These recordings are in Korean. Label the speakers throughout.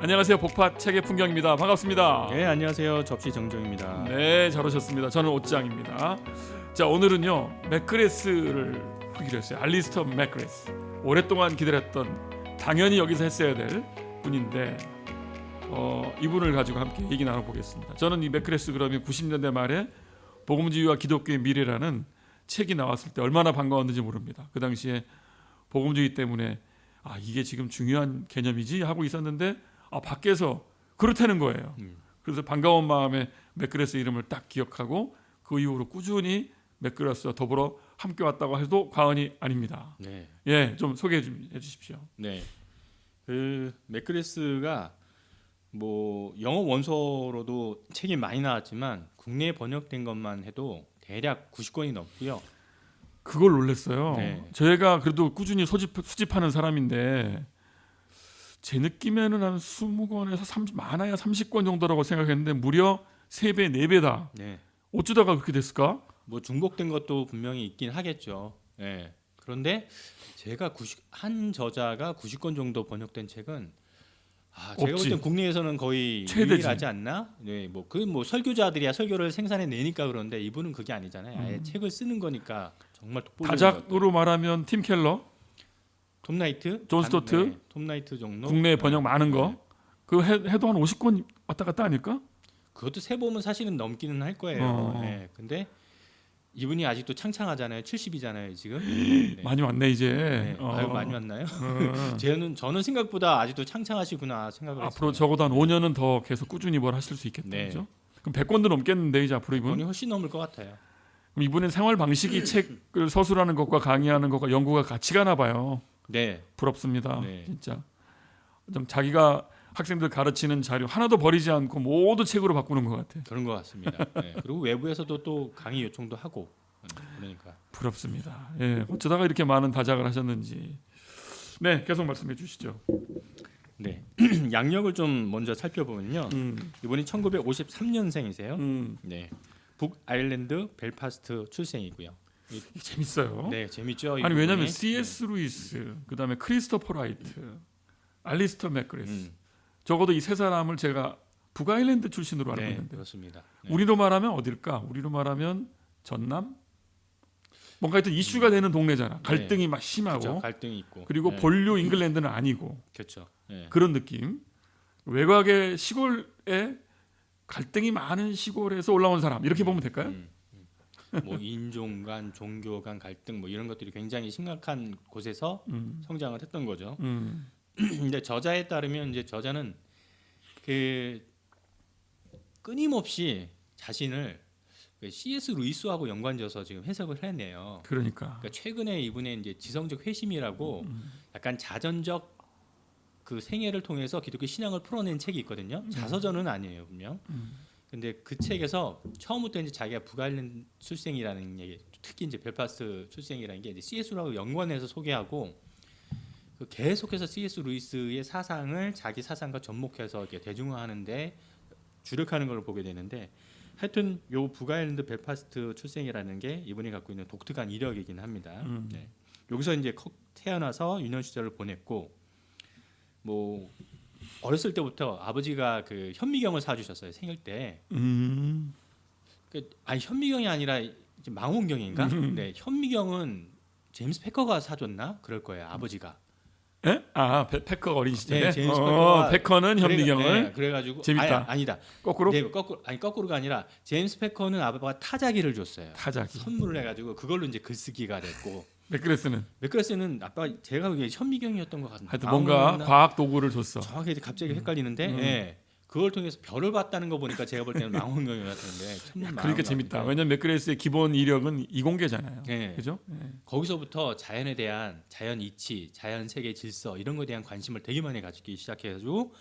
Speaker 1: 안녕하세요. 복파 책의 풍경입니다. 반갑습니다.
Speaker 2: 네, 안녕하세요. 접시 정정입니다.
Speaker 1: 네, 잘 오셨습니다. 저는 옷장입니다. 자, 오늘은요 맥그레스를 하기로 했어요. 알리스터 맥그레스. 오랫동안 기다렸던, 당연히 여기서 했어야 될 분인데 이분을 가지고 함께 얘기 나눠보겠습니다. 저는 이 맥그레스 그러면 90년대 말에 복음주의와 기독교의 미래라는 책이 나왔을 때 얼마나 반가웠는지 모릅니다. 그 당시에 복음주의 때문에 이게 지금 중요한 개념이지 하고 있었는데 밖에서 그렇다는 거예요. 그래서 반가운 마음에 맥그레스 이름을 딱 기억하고 그 이후로 꾸준히 맥그레스와 더불어 함께 왔다고 해도 과언이 아닙니다.
Speaker 2: 네.
Speaker 1: 예, 좀 소개해 주십시오.
Speaker 2: 네. 그 맥그레스가 뭐 영어 원서로도 책이 많이 나왔지만 국내에 번역된 것만 해도 대략 90권이 넘고요.
Speaker 1: 그걸 놀랐어요.
Speaker 2: 네.
Speaker 1: 저희가 그래도 꾸준히 수집하는 사람인데 제 느낌에는 한 20권에서 30, 많아야 30권 정도라고 생각했는데 무려 3배, 4배다.
Speaker 2: 네.
Speaker 1: 어쩌다가 그렇게 됐을까?
Speaker 2: 뭐 중복된 것도 분명히 있긴 하겠죠. 네. 그런데 제가 한 저자가 90권 정도 번역된 책은 제가 볼 땐 국내에서는 거의
Speaker 1: 최대지.
Speaker 2: 유일하지 않나? 네, 뭐 설교자들이야 설교를 생산해 내니까 그런데 이분은 그게 아니잖아요. 아예 책을 쓰는 거니까 정말 돋보이는
Speaker 1: 다작으로 말하면 팀 켈러,
Speaker 2: 톰 나이트,
Speaker 1: 존 스토트,
Speaker 2: 네, 톰 나이트 정도.
Speaker 1: 국내 번역 많은 거. 그 해도 한 50권 왔다 갔다 아닐까?
Speaker 2: 그것도 세 보면 사실은 넘기는 할 거예요. 네, 근데 이분이 아직도 창창하잖아요. 70이잖아요 지금. 네.
Speaker 1: 많이 왔네 이제.
Speaker 2: 네. 아유, 많이 왔나요? 저는 생각보다 아직도 창창하시구나 생각을
Speaker 1: 앞으로
Speaker 2: 했어요.
Speaker 1: 적어도 한 5년은 더 계속 꾸준히 뭘 하실 수 있겠다.
Speaker 2: 네.
Speaker 1: 그죠? 그럼 100권도 넘겠는데 이제 앞으로 이분.
Speaker 2: 돈이 훨씬 넘을 것 같아요.
Speaker 1: 그럼 이분의 생활 방식이 책을 서술하는 것과 강의하는 것과 연구가 같이 가나 봐요.
Speaker 2: 네.
Speaker 1: 부럽습니다.
Speaker 2: 네.
Speaker 1: 진짜. 좀 자기가 학생들 가르치는 자료 하나도 버리지 않고 모두 책으로 바꾸는 것 같아.
Speaker 2: 그런 것 같습니다. 네. 그리고 외부에서도 또 강의 요청도 하고 그러니까.
Speaker 1: 부럽습니다. 예, 어쩌다가 이렇게 많은 다작을 하셨는지. 네, 계속 말씀해 주시죠.
Speaker 2: 네. 양력을 좀 먼저 살펴보면요. 이분이 1953년생이세요. 네. 북아일랜드 벨파스트 출생이고요.
Speaker 1: 재밌어요.
Speaker 2: 네, 재밌죠.
Speaker 1: 아니 왜냐하면
Speaker 2: 이분이.
Speaker 1: C.S. 루이스, 그다음에 크리스토퍼 라이트, 알리스터 맥그레스.
Speaker 2: 음.
Speaker 1: 적어도 이 세 사람을 제가 북아일랜드 출신으로 알고
Speaker 2: 네,
Speaker 1: 있는데.
Speaker 2: 그렇습니다. 네.
Speaker 1: 우리로 말하면 어딜까? 우리로 말하면 전남? 뭔가 하여튼 이슈가 되는 동네잖아. 갈등이 막 심하고.
Speaker 2: 그렇죠. 갈등이 있고.
Speaker 1: 그리고
Speaker 2: 네.
Speaker 1: 본류 잉글랜드는 아니고.
Speaker 2: 그렇죠. 네.
Speaker 1: 그런 느낌. 외곽의 시골에 갈등이 많은 시골에서 올라온 사람 이렇게 보면 될까요?
Speaker 2: 뭐 인종 간, 종교 간 갈등 뭐 이런 것들이 굉장히 심각한 곳에서 성장을 했던 거죠. 근데 저자에 따르면 이제 저자는 그 끊임없이 자신을 그 C.S. 루이스하고 연관져서 지금 해석을 해내요.
Speaker 1: 그러니까.
Speaker 2: 최근에 이분의 이제 지성적 회심이라고 약간 자전적 그 생애를 통해서 기독교 신앙을 풀어낸 책이 있거든요. 자서전은 아니에요, 분명. 근데 그 책에서 처음부터 이제 자기가 북아일랜드 출생이라는 얘기, 특히 이제 벨파스트 출생이라는 게 이제 C.S.하고 연관해서 소개하고 그 계속해서 C.S. 루이스의 사상을 자기 사상과 접목해서 이렇게 대중화하는데 주력하는 걸 보게 되는데, 하여튼 요 북아일랜드 벨파스트 출생이라는 게 이분이 갖고 있는 독특한 이력이긴 합니다. 네. 여기서 이제 태어나서 유년 시절을 보냈고, 뭐 어렸을 때부터 아버지가 그 현미경을 사주셨어요, 생일 때. 현미경이 아니라 이제 망원경인가? 네, 현미경은 제임스 패커가 사줬나? 그럴 거예요, 아버지가.
Speaker 1: 예? 패커 어린 시절에.
Speaker 2: 네, 제임스 패커가
Speaker 1: 패커는 현미경을.
Speaker 2: 그래가지고
Speaker 1: 재밌다.
Speaker 2: 아니다.
Speaker 1: 거꾸로?
Speaker 2: 네, 거꾸로가 아니라 제임스 패커는 아빠가 타자기를 줬어요.
Speaker 1: 타자기.
Speaker 2: 선물을 해가지고 그걸로 이제 글쓰기가 됐고.
Speaker 1: 맥그레스는
Speaker 2: 아빠 제가 보기에 현미경이었던 것 같은데.
Speaker 1: 하여튼 뭔가 과학 도구를 줬어.
Speaker 2: 정확히 이제 갑자기 헷갈리는데, 예. 그걸 통해서 별을 봤다는 거 보니까 제가 볼 때는 망원경이었는데.
Speaker 1: 그러니까 재밌다. 왜냐면 맥그레스의 기본 이력은 이공계잖아요.
Speaker 2: 네.
Speaker 1: 그죠?
Speaker 2: 거기서부터 자연에 대한 자연 이치, 자연 세계 질서 이런 거에 대한 관심을 되게 많이 가지기 시작해가지고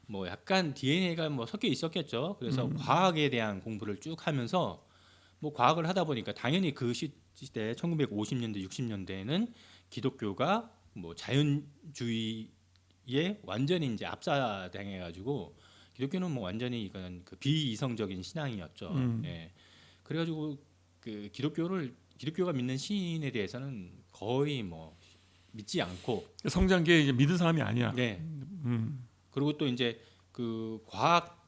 Speaker 2: 뭐 약간 DNA가 뭐 섞여 있었겠죠. 그래서 과학에 대한 공부를 쭉 하면서 뭐 과학을 하다 보니까 당연히 그 시대 1950년대, 60년대에는 기독교가 뭐 자연주의에 완전히 이제 압사당해가지고 기독교는 뭐 완전히 이건 그 비이성적인 신앙이었죠. 예. 그래가지고 그 기독교가 믿는 신에 대해서는 거의 뭐 믿지 않고
Speaker 1: 성장기에 이제 믿은 사람이 아니야.
Speaker 2: 네. 그리고 또 이제 그 과학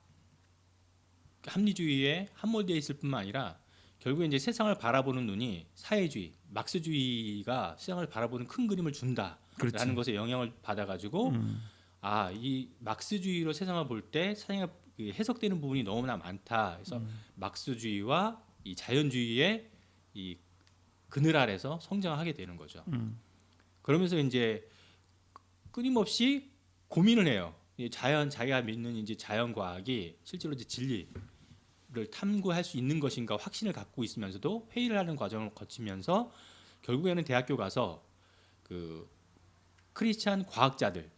Speaker 2: 합리주의에 함몰되어 있을 뿐만 아니라 결국에 이제 세상을 바라보는 눈이 사회주의, 막스주의가 세상을 바라보는 큰 그림을 준다라는
Speaker 1: 그렇지.
Speaker 2: 것에 영향을 받아가지고 이 막스주의로 세상을 볼 때 세상에 해석되는 부분이 너무나 많다. 그래서 막스주의와 이 자연주의의 이 그늘 아래서 성장하게 되는 거죠. 그러면서 이제 끊임없이 고민을 해요. 이 자기가 믿는 이제 자연 과학이 실제로 이제 진리를 탐구할 수 있는 것인가 확신을 갖고 있으면서도 회의를 하는 과정을 거치면서 결국에는 대학교 가서 그 크리스찬 과학자들,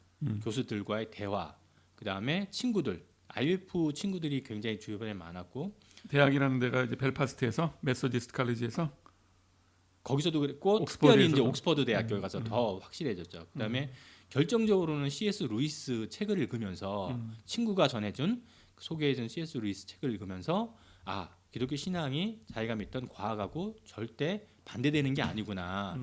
Speaker 2: 교수들과의 대화, 그 다음에 친구들, IF 친구들이 굉장히 주변에 많았고
Speaker 1: 대학이라는 데가 이제 벨파스트에서 메소디스트 칼리지에서
Speaker 2: 거기서도 그랬고
Speaker 1: 옥스퍼드에서도.
Speaker 2: 특별히 이제 옥스퍼드 대학교에 가서 더 확실해졌죠. 그다음에 결정적으로는 C.S. 루이스 책을 읽으면서 친구가 전해준 소개해준 C.S. 루이스 책을 읽으면서 기독교 신앙이 자기가 믿던 과학하고 절대 반대되는 게 아니구나.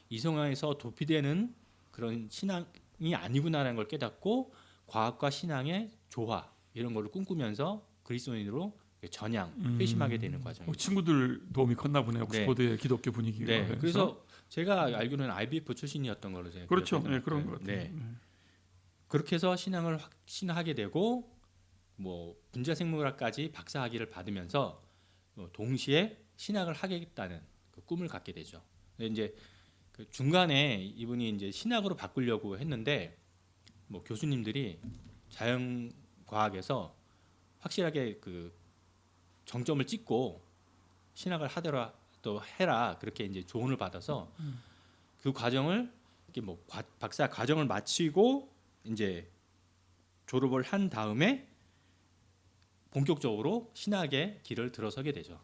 Speaker 2: 이 상황에서 도피되는 그런 신앙이 아니구나라는 걸 깨닫고 과학과 신앙의 조화 이런 거를 꿈꾸면서 그리스도인으로 전향 회심하게 되는 과정입니다.
Speaker 1: 친구들 도움이 컸나 보네요.
Speaker 2: 네.
Speaker 1: 옥스퍼드의 기독교 분위기가.
Speaker 2: 네, 그래서 제가 알기로는 IBF 출신이었던 걸로 제가
Speaker 1: 그렇죠.
Speaker 2: 기억해요.
Speaker 1: 네, 그런 것 같아요.
Speaker 2: 네. 그렇게 해서 신앙을 확신하게 되고 뭐 분자생물학까지 박사학위를 받으면서 동시에 신학을 하겠다는 그 꿈을 갖게 되죠. 근데 이제 그 중간에 이분이 이제 신학으로 바꾸려고 했는데 뭐 교수님들이 자연과학에서 확실하게 그 정점을 찍고 신학을 하더라도 해라 그렇게 이제 조언을 받아서 그 과정을 이렇게 뭐 박사 과정을 마치고 이제 졸업을 한 다음에 본격적으로 신학의 길을 들어서게 되죠.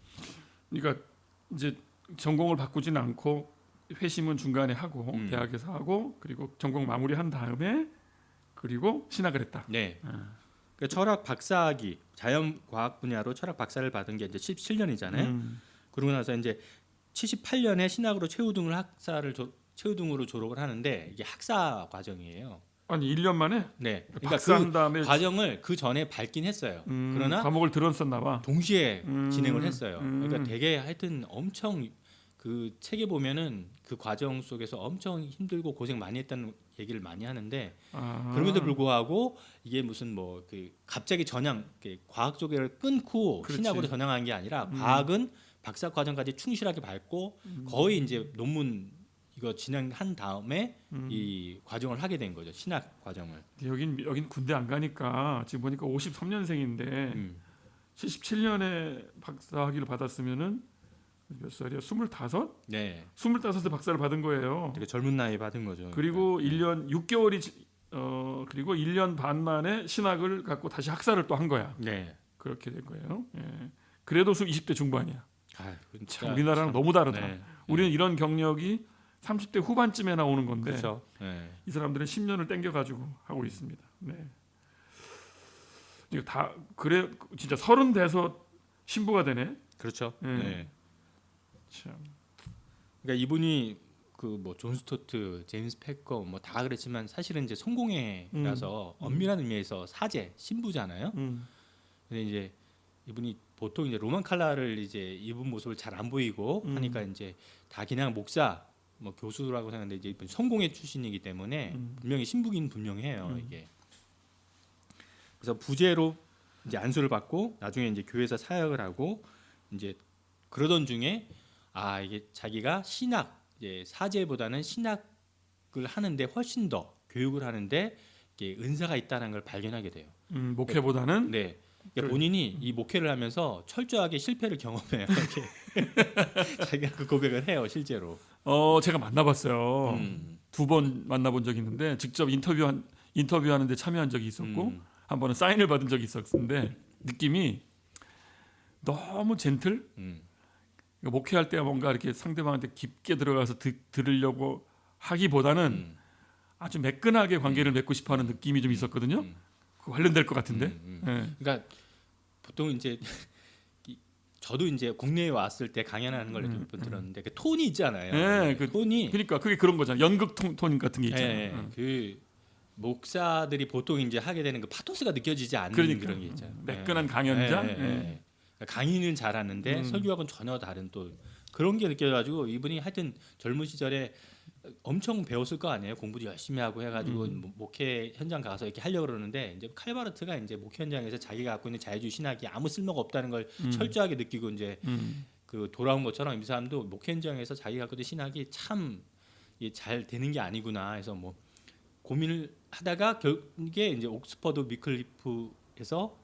Speaker 1: 그러니까 이제 전공을 바꾸지는 않고 회심은 중간에 하고 대학에서 하고 그리고 전공 마무리한 다음에 그리고 신학을 했다.
Speaker 2: 네. 그러니까 철학 박사학위 자연과학 분야로 철학 박사를 받은 게 이제 17년이잖아요. 그러고 나서 이제 78년에 신학으로 최우등으로 졸업을 하는데 이게 학사 과정이에요.
Speaker 1: 아니 1년 만에?
Speaker 2: 네. 그러니까
Speaker 1: 박사한 다음에
Speaker 2: 과정을 그 전에 밟긴 했어요. 그러나
Speaker 1: 과목을 들었었나 봐.
Speaker 2: 동시에 진행을 했어요. 그러니까 되게 하여튼 엄청 그 책에 보면은 그 과정 속에서 엄청 힘들고 고생 많이 했다는 얘기를 많이 하는데 그럼에도 불구하고 이게 무슨 뭐 그 갑자기 전향 과학 쪽을 끊고
Speaker 1: 그렇지.
Speaker 2: 신학으로 전향한 게 아니라 과학은 박사 과정까지 충실하게 밟고 거의 이제 논문 이거 진행한 다음에 이 과정을 하게 된 거죠. 신학 과정을.
Speaker 1: 여긴 군대 안 가니까 지금 보니까 53년생인데 77년에 박사학위를 받았으면은 몇 살이야? 25?
Speaker 2: 네.
Speaker 1: 25에 박사를 받은 거예요.
Speaker 2: 되게 젊은 나이에 받은 거죠.
Speaker 1: 그리고 1년 6개월이 그리고 1년 반 만에 신학을 갖고 다시 학사를 또 한 거야.
Speaker 2: 네.
Speaker 1: 그렇게 된 거예요. 예. 그래도 20대 중반이야. 참 우리나라랑 너무 다르다.
Speaker 2: 네.
Speaker 1: 우리는 이런 경력이 30대 후반쯤에 나오는 건데
Speaker 2: 그렇죠. 네.
Speaker 1: 이 사람들은 10년을 땡겨가지고 하고 있습니다. 네. 이거 다 그래 진짜 30 돼서 신부가 되네.
Speaker 2: 그렇죠.
Speaker 1: 네.
Speaker 2: 네.
Speaker 1: 참.
Speaker 2: 그러니까 이분이 그 뭐 존 스토트, 제임스 패커 뭐 다 그랬지만 사실은 이제 성공회라서 엄밀한 의미에서 사제 신부잖아요. 근데 이제 이분이 보통 이제 로만 칼라를 이제 입은 모습을 잘 안 보이고 하니까 이제 다 그냥 목사 뭐 교수라고 생각하는데 이제 이분 성공회 출신이기 때문에 분명히 신부긴 분명해요 이게. 그래서 부제로 이제 안수를 받고 나중에 이제 교회에서 사역을 하고 이제 그러던 중에 이게 자기가 신학 이제 사제보다는 신학을 하는데 훨씬 더 교육을 하는데 이게 은사가 있다는 걸 발견하게 돼요.
Speaker 1: 목회보다는
Speaker 2: 네. 그러니까 본인이 이 목회를 하면서 철저하게 실패를 경험해요. 자기가 그 고백을 해요, 실제로.
Speaker 1: 제가 만나봤어요. 2번 만나본 적이 있는데 직접 인터뷰하는데 참여한 적이 있었고 한 번은 사인을 받은 적이 있었는데 느낌이 너무 젠틀. 그러니까 목회할 때 뭔가 이렇게 상대방한테 깊게 들어가서 들으려고 하기보다는 아주 매끈하게 관계를 맺고 싶어하는 느낌이 좀 있었거든요. 그 관련될 것 같은데. 네.
Speaker 2: 그러니까 보통 이제 저도 이제 국내에 왔을 때 강연하는 걸 몇 번 들었는데 그 톤이 있잖아요.
Speaker 1: 네,
Speaker 2: 톤이
Speaker 1: 그러니까 그게 그런 거잖아요. 연극 톤 같은 게 있잖아요.
Speaker 2: 그 목사들이 보통 이제 하게 되는 그 파토스가 느껴지지 않는
Speaker 1: 그러니까
Speaker 2: 그런 게 있잖아요.
Speaker 1: 매끈한 강연자.
Speaker 2: 그러니까 강의는 잘하는데 설교하고는 전혀 다른 또 그런 게 느껴가지고 이분이 하여튼 젊은 시절에 엄청 배웠을 거 아니에요. 공부도 열심히 하고 해가지고 목회 현장 가서 이렇게 하려고 그러는데 이제 칼바르트가 이제 목회 현장에서 자기가 갖고 있는 자유주의 신학이 아무 쓸모가 없다는 걸 철저하게 느끼고 이제 그 돌아온 것처럼 이 사람도 목회 현장에서 자기가 갖고 있는 신학이 참 잘 되는 게 아니구나 해서 뭐 고민을 하다가 결국에 이제 옥스퍼드 위클리프에서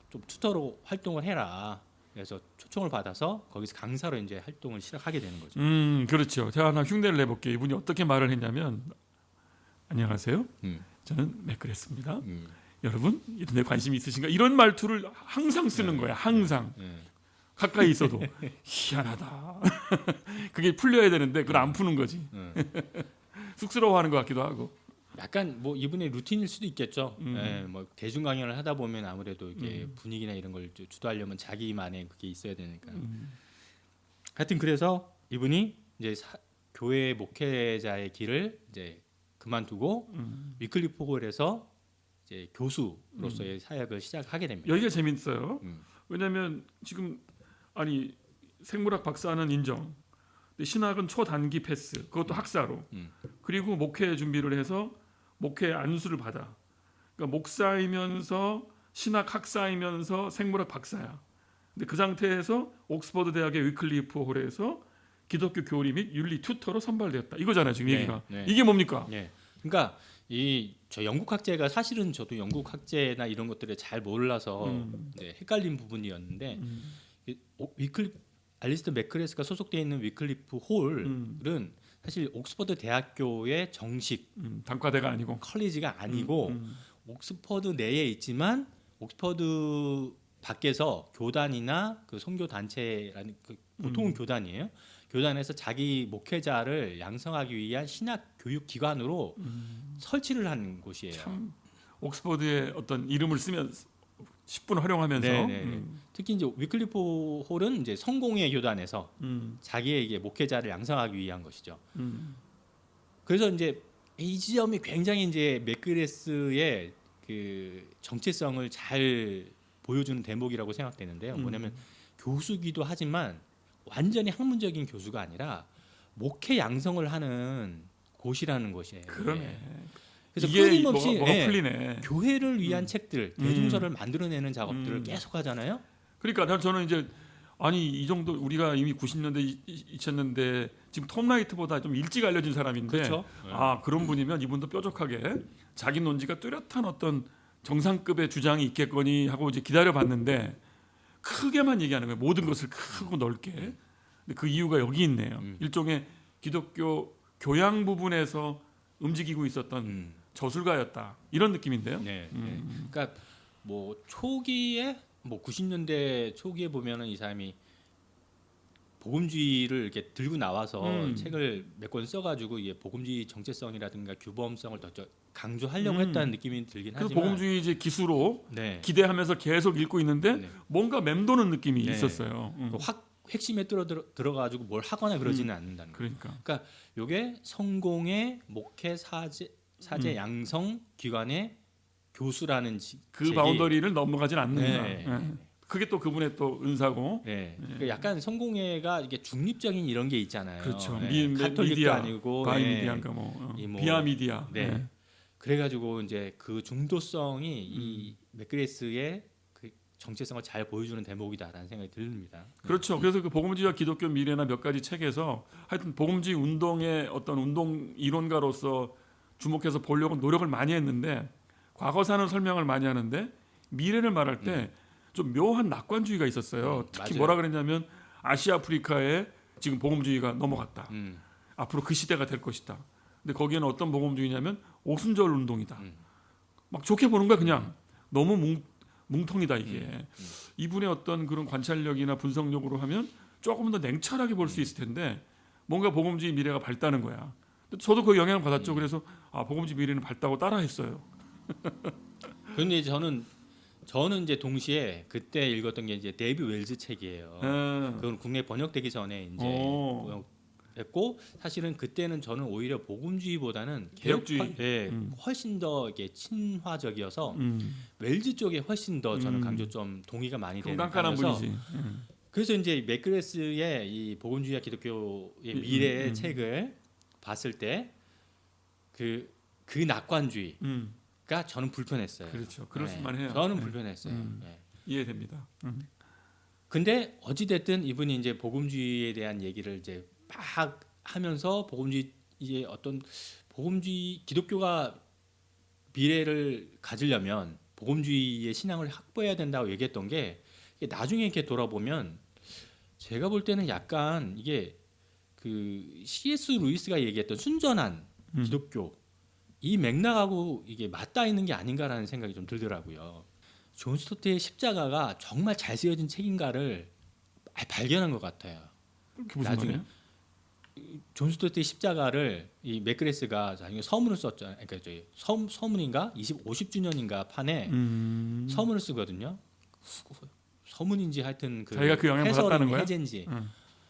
Speaker 2: 좀 투터로 활동을 해라. 그래서 초청을 받아서 거기서 강사로 이제 활동을 시작하게 되는 거죠.
Speaker 1: 그렇죠. 제가 하나 흉내를 내볼게요. 이분이 어떻게 말을 했냐면 안녕하세요. 저는 맥그레스입니다. 여러분 이런 데 관심이 있으신가? 이런 말투를 항상 쓰는 거야. 항상. 가까이 있어도 희한하다. 그게 풀려야 되는데 그걸 안 푸는 거지. 쑥스러워하는 것 같기도 하고.
Speaker 2: 약간 뭐 이분의 루틴일 수도 있겠죠. 뭐 대중 강연을 하다 보면 아무래도 이게 분위기나 이런 걸 주도하려면 자기만의 그게 있어야 되니까. 하여튼 그래서 이분이 이제 교회 목회자의 길을 이제 그만두고 위클리프 홀에서 이제 교수로서의 사역을 시작하게 됩니다.
Speaker 1: 여기가 재밌어요. 왜냐하면 지금 아니 생물학 박사는 인정. 근데 신학은 초단기 패스. 그것도 학사로. 그리고 목회 준비를 해서 목회 안수를 받아. 그러니까 목사이면서 신학 학사이면서 생물학 박사야. 근데 그 상태에서 옥스퍼드 대학의 위클리프 홀에서 기독교 교리 및 윤리 튜터로 선발되었다. 이거잖아요 지금 얘기가. 이게 뭡니까?
Speaker 2: 그러니까 저 영국 학제가 사실은 저도 영국 학제나 이런 것들을 잘 몰라서 이제 헷갈린 부분이었는데 알리스터 맥크레스가 소속되어 있는 위클리프 홀은 사실 옥스퍼드 대학교의 정식
Speaker 1: 단과대가 아니고
Speaker 2: 컬리지가 아니고 옥스퍼드 내에 있지만 옥스퍼드 밖에서 교단이나 그 선교 단체라는 그 보통은 교단이에요. 교단에서 자기 목회자를 양성하기 위한 신학 교육 기관으로 설치를 한 곳이에요.
Speaker 1: 참 옥스퍼드의 어떤 이름을 쓰면 10분 활용하면서
Speaker 2: 특히 이제 위클리프 홀은 이제 성공회 교단에서 자기의 목회자를 양성하기 위한 것이죠. 그래서 이제 이 지점이 굉장히 이제 맥그레스의 그 정체성을 잘 보여주는 대목이라고 생각되는데요. 뭐냐면 교수기도 하지만 완전히 학문적인 교수가 아니라 목회 양성을 하는 곳이라는 것이에요.
Speaker 1: 그러네.
Speaker 2: 그래서
Speaker 1: 이게
Speaker 2: 끊임없이
Speaker 1: 뭐가 풀리네.
Speaker 2: 교회를 위한 책들, 대중서를 만들어내는 작업들을 계속 하잖아요.
Speaker 1: 그러니까 저는 이제 아니 이 정도 우리가 이미 90년대 2000년대 지금 톰 라이트보다 좀 일찍 알려진 사람인데
Speaker 2: 그렇죠.
Speaker 1: 아 그런 분이면 이분도 뾰족하게 자기 논지가 뚜렷한 어떤 정상급의 주장이 있겠거니 하고 이제 기다려봤는데 크게만 얘기하는 거예요. 모든 것을 크고 넓게. 근데 그 이유가 여기 있네요. 일종의 기독교 교양 부분에서 움직이고 있었던 저술가였다. 이런 느낌인데요.
Speaker 2: 그러니까 뭐 초기에 뭐 90년대 초기에 보면은 이 사람이 복음주의를 이렇게 들고 나와서 책을 몇 권 써가지고 이게 복음주의 정체성이라든가 규범성을 더 강조하려고 했다는 느낌이 들긴
Speaker 1: 그래서
Speaker 2: 하지만
Speaker 1: 복음주의 기수로 기대하면서 계속 읽고 있는데 뭔가 맴도는 느낌이 있었어요.
Speaker 2: 확 핵심에 들어가지고 뭘 하거나 그러지는 않는다는 거예요. 그러니까 이게 성공의 목회 사제 양성 기관의 교수라는
Speaker 1: 그 바운더리를 넘어가진 않는구나. 그게 또 그분의 또 은사고.
Speaker 2: 그러니까 약간 성공회가 이게 중립적인 이런 게 있잖아요.
Speaker 1: 그렇죠.
Speaker 2: 가톨릭도
Speaker 1: 미디아,
Speaker 2: 아니고
Speaker 1: 바이미디아인가 비아 미디아.
Speaker 2: 그래가지고 이제 그 중도성이 이 맥그레스의 그 정체성을 잘 보여주는 대목이다라는 생각이 듭니다.
Speaker 1: 그렇죠. 그래서 그 복음주의와 기독교 미래나 몇 가지 책에서 하여튼 복음주의 운동의 어떤 운동 이론가로서 주목해서 보려고 노력을 많이 했는데 과거사는 설명을 많이 하는데 미래를 말할 때 좀 묘한 낙관주의가 있었어요. 특히
Speaker 2: 맞아요.
Speaker 1: 뭐라 그랬냐면 아시아 아프리카에 지금 복음주의가 넘어갔다. 앞으로 그 시대가 될 것이다. 근데 거기에는 어떤 복음주의냐면 오순절 운동이다. 막 좋게 보는 거야 그냥. 너무 뭉텅이다 이게. 이분의 어떤 그런 관찰력이나 분석력으로 하면 조금 더 냉철하게 볼 수 있을 텐데 뭔가 복음주의 미래가 밝다는 거야. 저도 그 영향을 받았죠. 그래서 복음주의 미래는 밝다고 따라했어요.
Speaker 2: 그런데 저는 이제 동시에 그때 읽었던 게 이제 데이비 웰즈 책이에요. 그건 국내 번역되기 전에 이제 했고 사실은 그때는 저는 오히려 복음주의보다는
Speaker 1: 개혁주의.
Speaker 2: 예, 훨씬 더 이게 친화적이어서 웰즈 쪽에 훨씬 더 저는 강조점 동의가 많이
Speaker 1: 그럼
Speaker 2: 되는
Speaker 1: 깐깐한
Speaker 2: 편이어서
Speaker 1: 분이지.
Speaker 2: 그래서 이제 맥그레스의 이 복음주의와 기독교의 미래의 책을 봤을 때 그 낙관주의가 저는 불편했어요.
Speaker 1: 그렇죠. 그럴
Speaker 2: 네,
Speaker 1: 수만 해요.
Speaker 2: 저는
Speaker 1: 네.
Speaker 2: 불편했어요. 네.
Speaker 1: 이해됩니다.
Speaker 2: 근데 어찌됐든 이분이 이제 복음주의에 대한 얘기를 이제 막 하면서 복음주의의 어떤 복음주의 기독교가 미래를 가지려면 복음주의의 신앙을 확보해야 된다고 얘기했던 게 이게 나중에 이렇게 돌아보면 제가 볼 때는 약간 이게 그 C.S. 루이스가 얘기했던 순전한 기독교 이 맥락하고 이게 맞닿아 있는 게 아닌가라는 생각이 좀 들더라고요. 존 스토트의 십자가가 정말 잘 쓰여진 책인가를 발견한 것 같아요.
Speaker 1: 그게 무슨
Speaker 2: 나중에
Speaker 1: 말이에요?
Speaker 2: 존 스토트의 십자가를 이 맥그레스가 나중에 서문을 썼잖아요. 그러니까 저희 서문인가 50주년인가 판에 서문을 쓰거든요. 서문인지 하여튼 그
Speaker 1: 자기가 그 영향을 받았다는 거야?
Speaker 2: 해제인지.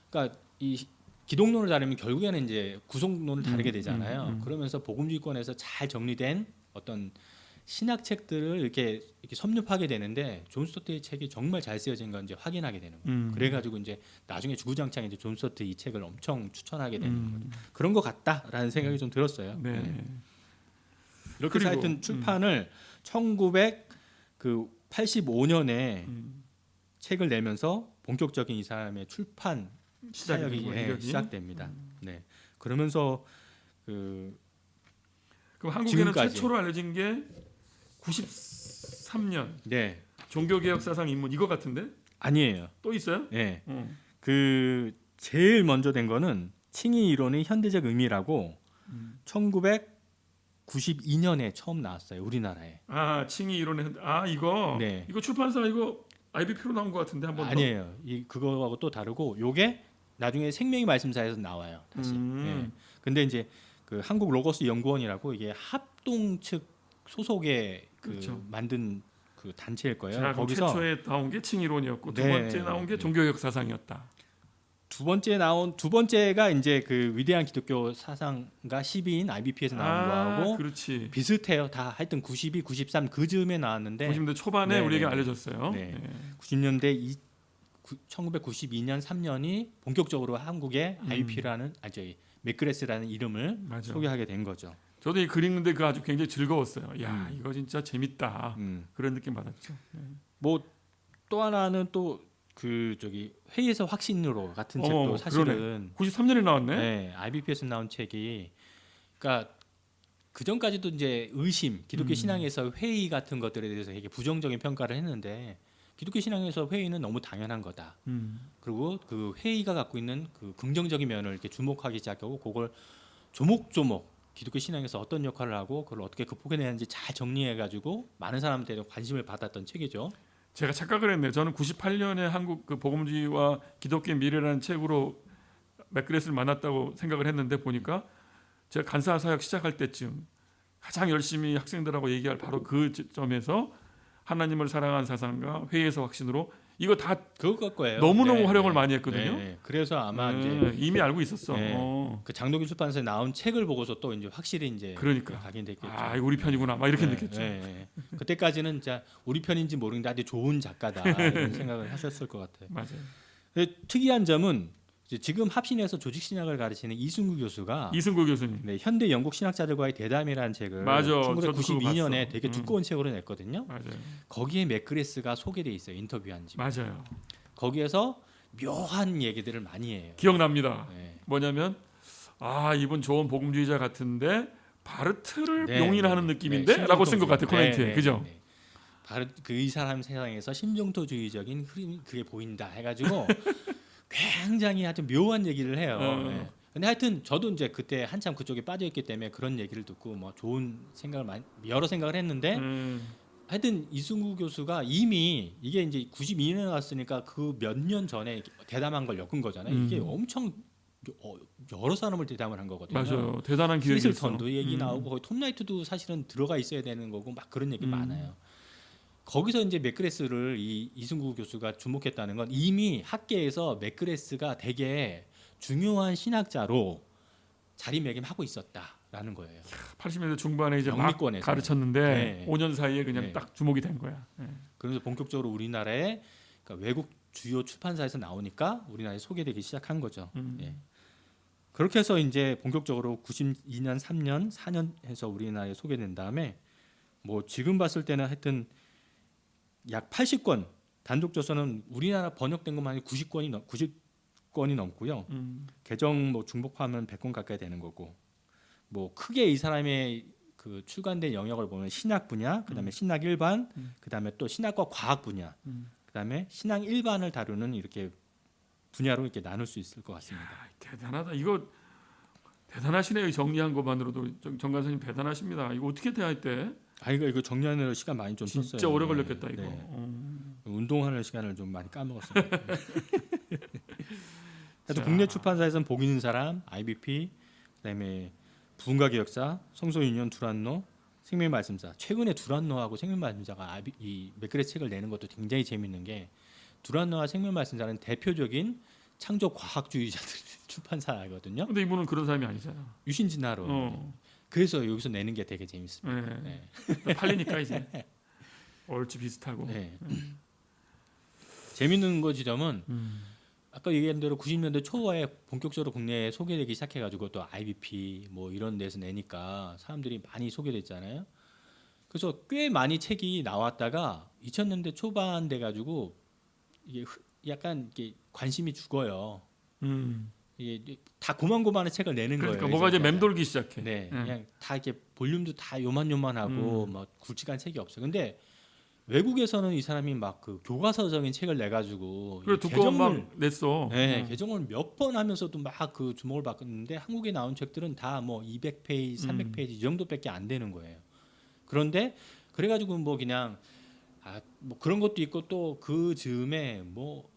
Speaker 2: 그러니까 이 기독론을 다루면 결국에는 이제 구속론을 다루게 되잖아요. 그러면서 복음주의권에서 잘 정리된 어떤 신학책들을 이렇게 섭렵하게 되는데 존 스토트의 책이 정말 잘 쓰여진 건 이제 확인하게 되는 거예요. 그래가지고 이제 나중에 주구장창 이제 존 스토트 이 책을 엄청 추천하게 되는 거죠. 그런 것 같다라는 생각이 좀 들었어요.
Speaker 1: 네.
Speaker 2: 이렇게 해서 하여튼 출판을 1985년에 책을 내면서 본격적인 이 사람의 출판 사역이 시작됩니다. 네. 그러면서
Speaker 1: 그럼 한국에는
Speaker 2: 지금까지.
Speaker 1: 최초로 알려진 게 93년
Speaker 2: 네.
Speaker 1: 종교개혁 사상 입문 이거 같은데
Speaker 2: 아니에요.
Speaker 1: 또 있어요?
Speaker 2: 네. 그 제일 먼저 된 거는 칭의 이론의 현대적 의미라고 1992년에 처음 나왔어요. 우리나라에.
Speaker 1: 칭의 이론의 이거
Speaker 2: 네.
Speaker 1: 이거 출판사 이거 IBP로 나온 것 같은데 한번
Speaker 2: 아니에요. 이 그거하고 또 다르고 요게 나중에 생명의 말씀사에서 나와요. 다시. 네. 근데 이제 그 한국 로고스 연구원이라고 이게 합동 측 소속의
Speaker 1: 그렇죠.
Speaker 2: 만든 그 단체일 거예요.
Speaker 1: 자,
Speaker 2: 거기서
Speaker 1: 최초에 나온 게 칭의 이론이었고 두
Speaker 2: 네.
Speaker 1: 번째 나온 게 종교개혁 사상이었다.
Speaker 2: 두 번째가 이제 그 위대한 기독교 사상가 12인 IBP에서 나온 거하고
Speaker 1: 그렇지.
Speaker 2: 비슷해요. 다 하여튼 92, 93 그 즈음에 나왔는데
Speaker 1: 90년대 초반에
Speaker 2: 네,
Speaker 1: 우리에게
Speaker 2: 네.
Speaker 1: 알려졌어요.
Speaker 2: 네.
Speaker 1: 네.
Speaker 2: 90년대 1992년 3년이 본격적으로 한국에 IBP라는 맥그레스라는 이름을
Speaker 1: 맞아.
Speaker 2: 소개하게 된 거죠.
Speaker 1: 저도 이 글 읽는데 그 아주 굉장히 즐거웠어요. 야 이거 진짜 재밌다. 그런 느낌 받았죠. 네.
Speaker 2: 뭐 또 하나는 또 그 회의에서 확신으로 같은 책도 사실은
Speaker 1: 93년에 나왔네.
Speaker 2: 네, IBP에서 나온 책이 그러니까 그 전까지도 이제 의심, 기독교 신앙에서 회의 같은 것들에 대해서 되게 부정적인 평가를 했는데 기독교 신앙에서 회의는 너무 당연한 거다. 그리고 그 회의가 갖고 있는 그 긍정적인 면을 이렇게 주목하기 시작하고 그걸 조목조목 기독교 신앙에서 어떤 역할을 하고 그걸 어떻게 극복해내는지 잘 정리해가지고 많은 사람들에 관심을 받았던 책이죠.
Speaker 1: 제가 착각을 했네요. 저는 98년에 한국 그 복음주의와 기독교의 미래라는 책으로 맥그레스를 만났다고 생각을 했는데 보니까 제가 간사 사역 시작할 때쯤 가장 열심히 학생들하고 얘기할 바로 그 점에서 하나님을 사랑하는 사상과 회의에서 확신으로 이거 다
Speaker 2: 그럴 거예요.
Speaker 1: 너무너무
Speaker 2: 네,
Speaker 1: 활용을
Speaker 2: 네,
Speaker 1: 많이 했거든요.
Speaker 2: 네. 그래서 아마
Speaker 1: 네,
Speaker 2: 이제
Speaker 1: 이미 알고 있었어.
Speaker 2: 네. 그 장독일 출판사에 나온 책을 보고서 또 이제 확실히 이제
Speaker 1: 그러니까.
Speaker 2: 각인됐겠죠.
Speaker 1: 이거 우리 편이구나. 막 이렇게
Speaker 2: 네,
Speaker 1: 느꼈죠.
Speaker 2: 네. 그때까지는 진짜 우리 편인지 모르는데 아주 좋은 작가다 이런 생각을 하셨을 것 같아요.
Speaker 1: 맞아요.
Speaker 2: 근데 특이한 점은 이제 지금 합신에서 조직 신학을 가르치는 이승구 교수가
Speaker 1: 이승구 교수님.
Speaker 2: 네, 현대 영국 신학자들과의 대담이라는 책을
Speaker 1: 맞아. 저도 그거
Speaker 2: 1992년에
Speaker 1: 봤어.
Speaker 2: 되게 두꺼운 책으로 냈거든요.
Speaker 1: 맞아요.
Speaker 2: 거기에 맥그레스가 소개돼 있어요. 인터뷰한 집.
Speaker 1: 맞아요.
Speaker 2: 거기에서 묘한 얘기들을 많이 해요.
Speaker 1: 기억납니다.
Speaker 2: 네.
Speaker 1: 뭐냐면 이분 좋은 복음주의자 같은데 바르트를
Speaker 2: 네,
Speaker 1: 용인하는
Speaker 2: 네,
Speaker 1: 느낌인데라고 쓴 것 같아요. 코멘트에. 그죠?
Speaker 2: 네. 바로 그 이 사람 세상에서 심정토주의적인 흐름이 그게 보인다 해가지고 굉장히 아주 묘한 얘기를 해요. 네. 근데 하여튼 저도 이제 그때 한참 그쪽에 빠져있기 때문에 그런 얘기를 듣고 뭐 좋은 생각을 여러 생각을 했는데 하여튼 이승구 교수가 이미 이게 이제 92년에 나왔으니까 그 몇 년 전에 대담한 걸 엮은 거잖아요. 이게 엄청 여러 사람을 대담을 한 거거든요.
Speaker 1: 맞아요. 대단한 기획이었어.
Speaker 2: 히슬턴도 얘기 나오고 거기 톰 라이트도 사실은 들어가 있어야 되는 거고 막 그런 얘기 많아요. 거기서 이제 맥그레스를 이승구 교수가 주목했다는 건 이미 학계에서 맥그레스가 되게 중요한 신학자로 자리매김하고 있었다라는 거예요.
Speaker 1: 80년대 중반에 이제 막
Speaker 2: 영미권에서.
Speaker 1: 가르쳤는데
Speaker 2: 네.
Speaker 1: 5년 사이에 그냥
Speaker 2: 네.
Speaker 1: 딱 주목이 된 거야. 네.
Speaker 2: 그러면서 본격적으로 우리나라에 그러니까 외국 주요 출판사에서 나오니까 우리나라에 소개되기 시작한 거죠. 예. 그렇게 해서 이제 본격적으로 92년, 3년, 4년 해서 우리나라에 소개된 다음에 뭐 지금 봤을 때는 하여튼 약 80권 단독 저서는 우리나라 번역된 것만 90권이 넘고요. 개정 뭐 중복하면 100권 가까이 되는 거고. 뭐 크게 이 사람의 그 출간된 영역을 보면 신학 분야, 그다음에 신학 일반, 그다음에 또 신학과 과학 분야, 그다음에 신학 일반을 다루는 이렇게 분야로 이렇게 나눌 수 있을 것 같습니다.
Speaker 1: 야, 대단하다. 이거 대단하시네요. 정리한 것만으로도 정 간사님 대단하십니다. 이거 어떻게 대할 때?
Speaker 2: 아 이거 정리하느라 시간 많이 좀
Speaker 1: 진짜
Speaker 2: 썼어요.
Speaker 1: 오래 걸렸겠다 이거.
Speaker 2: 네. 운동하는 시간을 좀 많이 까먹었습니다. 하여튼 국내 출판사에서는 복 있는 사람, IBP, 그다음에 부흥가개혁사, 성소유년, 두란노, 생명말씀사. 최근에 두란노하고 생명말씀사가 이 맥그레스 책을 내는 것도 굉장히 재밌는 게 두란노와 생명말씀사는 대표적인 창조 과학주의자들 출판사거든요.
Speaker 1: 근데 이분은 그런 사람이 아니잖아.
Speaker 2: 유신진화론. 그래서 여기서 내는 게 되게 재밌습니다.
Speaker 1: 네.
Speaker 2: 네.
Speaker 1: 팔리니까 이제 얼추 비슷하고.
Speaker 2: 네. 재밌는 거 지점은 아까 얘기한 대로 90년대 초반에 본격적으로 국내에 소개되기 시작해가지고 또 IBP 뭐 이런 데서 내니까 사람들이 많이 소개됐잖아요. 그래서 꽤 많이 책이 나왔다가 2000년대 초반 돼가지고 이게 약간 이게 관심이 죽어요. 이게 다 고만고만한 책을 내는
Speaker 1: 그러니까
Speaker 2: 거예요.
Speaker 1: 뭐가 이제 맴돌기 시작해.
Speaker 2: 네, 그냥 다 이렇게 볼륨도 다 요만요만하고 뭐 굵직한 책이 없어. 근데 외국에서는 이 사람이 막 그 교과서적인 책을 내 가지고
Speaker 1: 그래 두꺼운 막 냈어.
Speaker 2: 네, 개정을 몇 번 하면서도 막 그 주목을 받았는데 한국에 나온 책들은 다 뭐 200페이지, 300페이지 이 정도밖에 안 되는 거예요. 그런데 그래 가지고 뭐 그냥 뭐 그런 것도 있고 또 그 즈음에 뭐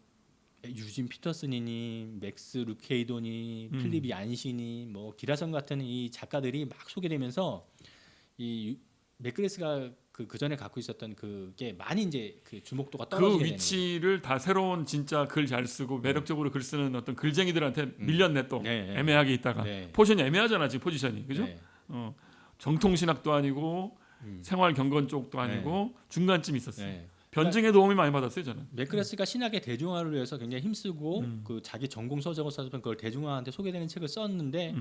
Speaker 2: 유진 피터슨이니 맥스 루케이도니 필립 얀시니 뭐 기라성 같은 이 작가들이 막 소개되면서 이 맥그레스가 그 전에 갖고 있었던 그게 많이 이제 그 주목도가 떨어지게
Speaker 1: 그
Speaker 2: 되는
Speaker 1: 위치를 다 새로운 진짜 글 잘 쓰고 매력적으로 글 쓰는 어떤 글쟁이들한테 밀렸네 또.
Speaker 2: 네,
Speaker 1: 애매하게 있다가
Speaker 2: 네.
Speaker 1: 포지션이 애매하잖아 지금 포지션이 그죠?
Speaker 2: 네.
Speaker 1: 정통 신학도 아니고 생활 경건 쪽도 아니고 중간쯤 있었어요.
Speaker 2: 네.
Speaker 1: 변증에 도움이 많이 받았어요 저는.
Speaker 2: 맥그레스가 신학의 대중화를 위해서 굉장히 힘쓰고 그 자기 전공 서적을 써서 그걸 대중화한테 소개되는 책을 썼는데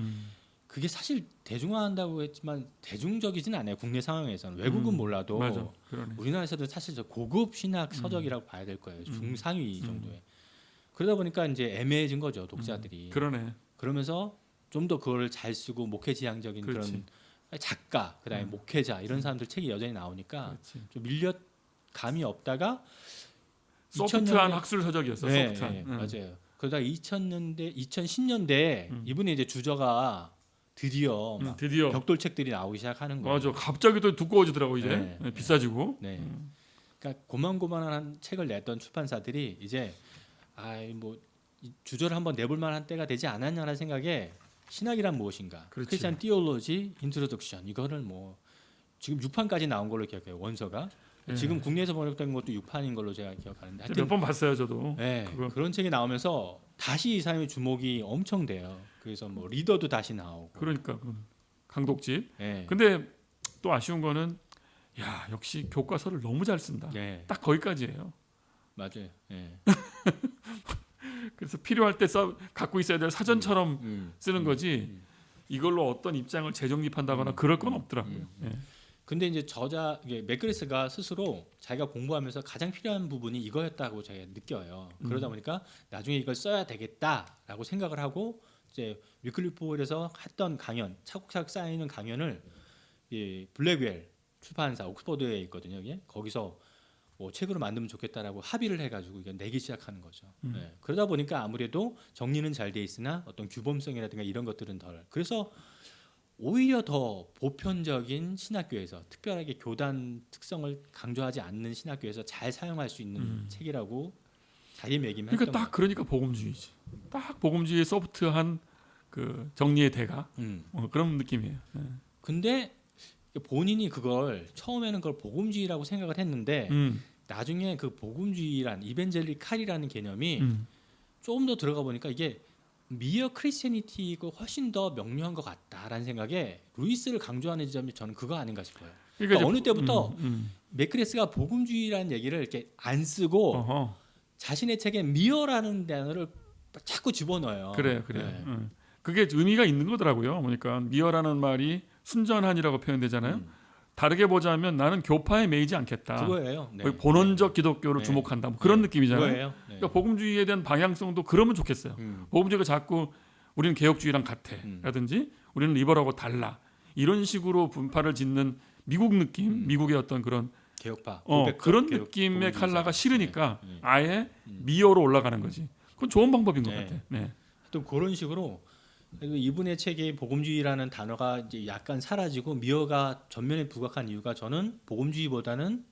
Speaker 2: 그게 사실 대중화한다고 했지만 대중적이진 않아요. 국내 상황에서는 외국은 몰라도
Speaker 1: 맞아. 그러네.
Speaker 2: 우리나라에서도 사실 저 고급 신학 서적이라고 봐야 될 거예요. 중상위 정도에. 그러다 보니까 이제 애매해진 거죠 독자들이.
Speaker 1: 그러네.
Speaker 2: 그러면서 좀 더 그걸 잘 쓰고 목회지향적인
Speaker 1: 그렇지.
Speaker 2: 그런 작가, 그다음에 목회자 이런 사람들 책이 여전히 나오니까
Speaker 1: 그렇지.
Speaker 2: 좀 밀려 감이 없다가
Speaker 1: 소프트한 학술 서적이었어.
Speaker 2: 네,
Speaker 1: 소프트한.
Speaker 2: 네, 맞아요. 그러다 2000년대, 2010년대 이분의 이제 주저가 드디어 막
Speaker 1: 드디어
Speaker 2: 벽돌 책들이 나오기 시작하는 거예요.
Speaker 1: 맞아. 갑자기 또 두꺼워지더라고 이제.
Speaker 2: 네,
Speaker 1: 네, 비싸지고.
Speaker 2: 네. 그러니까 고만고만한 책을 냈던 출판사들이 이제 뭐 주저를 한번 내볼 만한 때가 되지 않았냐는 생각에 신학이란 무엇인가,
Speaker 1: 그렇지.
Speaker 2: 크리스천 티올로지 인트로덕션 이거를 뭐 지금 6판까지 나온 걸로 기억해요. 원서가.
Speaker 1: 네.
Speaker 2: 지금 국내에서 번역된 것도 6판인 걸로 제가 기억하는데
Speaker 1: 몇 번 봤어요 저도.
Speaker 2: 네,
Speaker 1: 그거.
Speaker 2: 그런 책이 나오면서 다시 이 사람의 주목이 엄청 돼요. 그래서 뭐 리더도 다시 나오고.
Speaker 1: 그러니까 강독집.
Speaker 2: 네.
Speaker 1: 근데 또 아쉬운 거는 야 역시 교과서를 너무 잘 쓴다.
Speaker 2: 네,
Speaker 1: 딱 거기까지예요.
Speaker 2: 맞아요. 네.
Speaker 1: 그래서 필요할 때 갖고 있어야 될 사전처럼 쓰는 거지. 이걸로 어떤 입장을 재정립한다거나 그럴 건 없더라고요. 예.
Speaker 2: 근데 이제 맥그레스가 스스로 자기가 공부하면서 가장 필요한 부분이 이거였다고 제가 느껴요. 그러다 보니까 나중에 이걸 써야 되겠다라고 생각을 하고 이제 위클리포에서 했던 강연, 차곡차곡 쌓이는 강연을 블랙웰 출판사 옥스퍼드에 있거든요. 이게 거기서 뭐 책으로 만들면 좋겠다라고 합의를 해가지고 이게 내기 시작하는 거죠. 네. 그러다 보니까 아무래도 정리는 잘 돼 있으나 어떤 규범성이라든가 이런 것들은 덜. 그래서 오히려 더 보편적인 신학교에서 특별하게 교단 특성을 강조하지 않는 신학교에서 잘 사용할 수 있는 책이라고 자기매김했던
Speaker 1: 그러니까 딱 그러니까 복음주의지. 딱 복음주의의 소프트한 그 정리의 대가 그런 느낌이에요. 예.
Speaker 2: 근데 본인이 그걸 처음에는 그걸 복음주의라고 생각을 했는데 나중에 그 복음주의란 이벤젤리칼이라는 개념이 좀 더 들어가 보니까 이게 미어 크리스티애니티가 훨씬 더 명료한 것 같다라는 생각에 루이스를 강조하는 지점이 저는 그거 아닌가 싶어요. 그러니까 어느 때부터 맥크레스가 복음주의라는 얘기를 이렇게 안 쓰고
Speaker 1: 어허.
Speaker 2: 자신의 책에 미어라는 단어를 자꾸 집어넣어요.
Speaker 1: 그래.
Speaker 2: 네.
Speaker 1: 그게 의미가 있는 거더라고요. 그러니까 미어라는 말이 순전한이라고 표현되잖아요. 다르게 보자면 나는 교파에 매이지 않겠다.
Speaker 2: 그거예요. 네.
Speaker 1: 거의 본원적 기독교를
Speaker 2: 네.
Speaker 1: 주목한다. 뭐 그런
Speaker 2: 네.
Speaker 1: 느낌이잖아요.
Speaker 2: 그거예요. 네.
Speaker 1: 그러니까 복음주의에 대한 방향성도 그러면 좋겠어요. 복음주의가 자꾸 우리는 개혁주의랑 같아 라든지 우리는 리버럴하고 달라 이런 식으로 분파를 짓는 미국 느낌, 미국의 어떤 그런
Speaker 2: 개혁파
Speaker 1: 그런
Speaker 2: 개혁,
Speaker 1: 느낌의
Speaker 2: 복음주의자.
Speaker 1: 컬러가 싫으니까
Speaker 2: 네.
Speaker 1: 아예 미어로 올라가는 거지. 그건 좋은 방법인 것
Speaker 2: 네.
Speaker 1: 같아. 네.
Speaker 2: 또 그런 식으로 이분의 책에 복음주의라는 단어가 이제 약간 사라지고 미어가 전면에 부각한 이유가 저는 복음주의보다는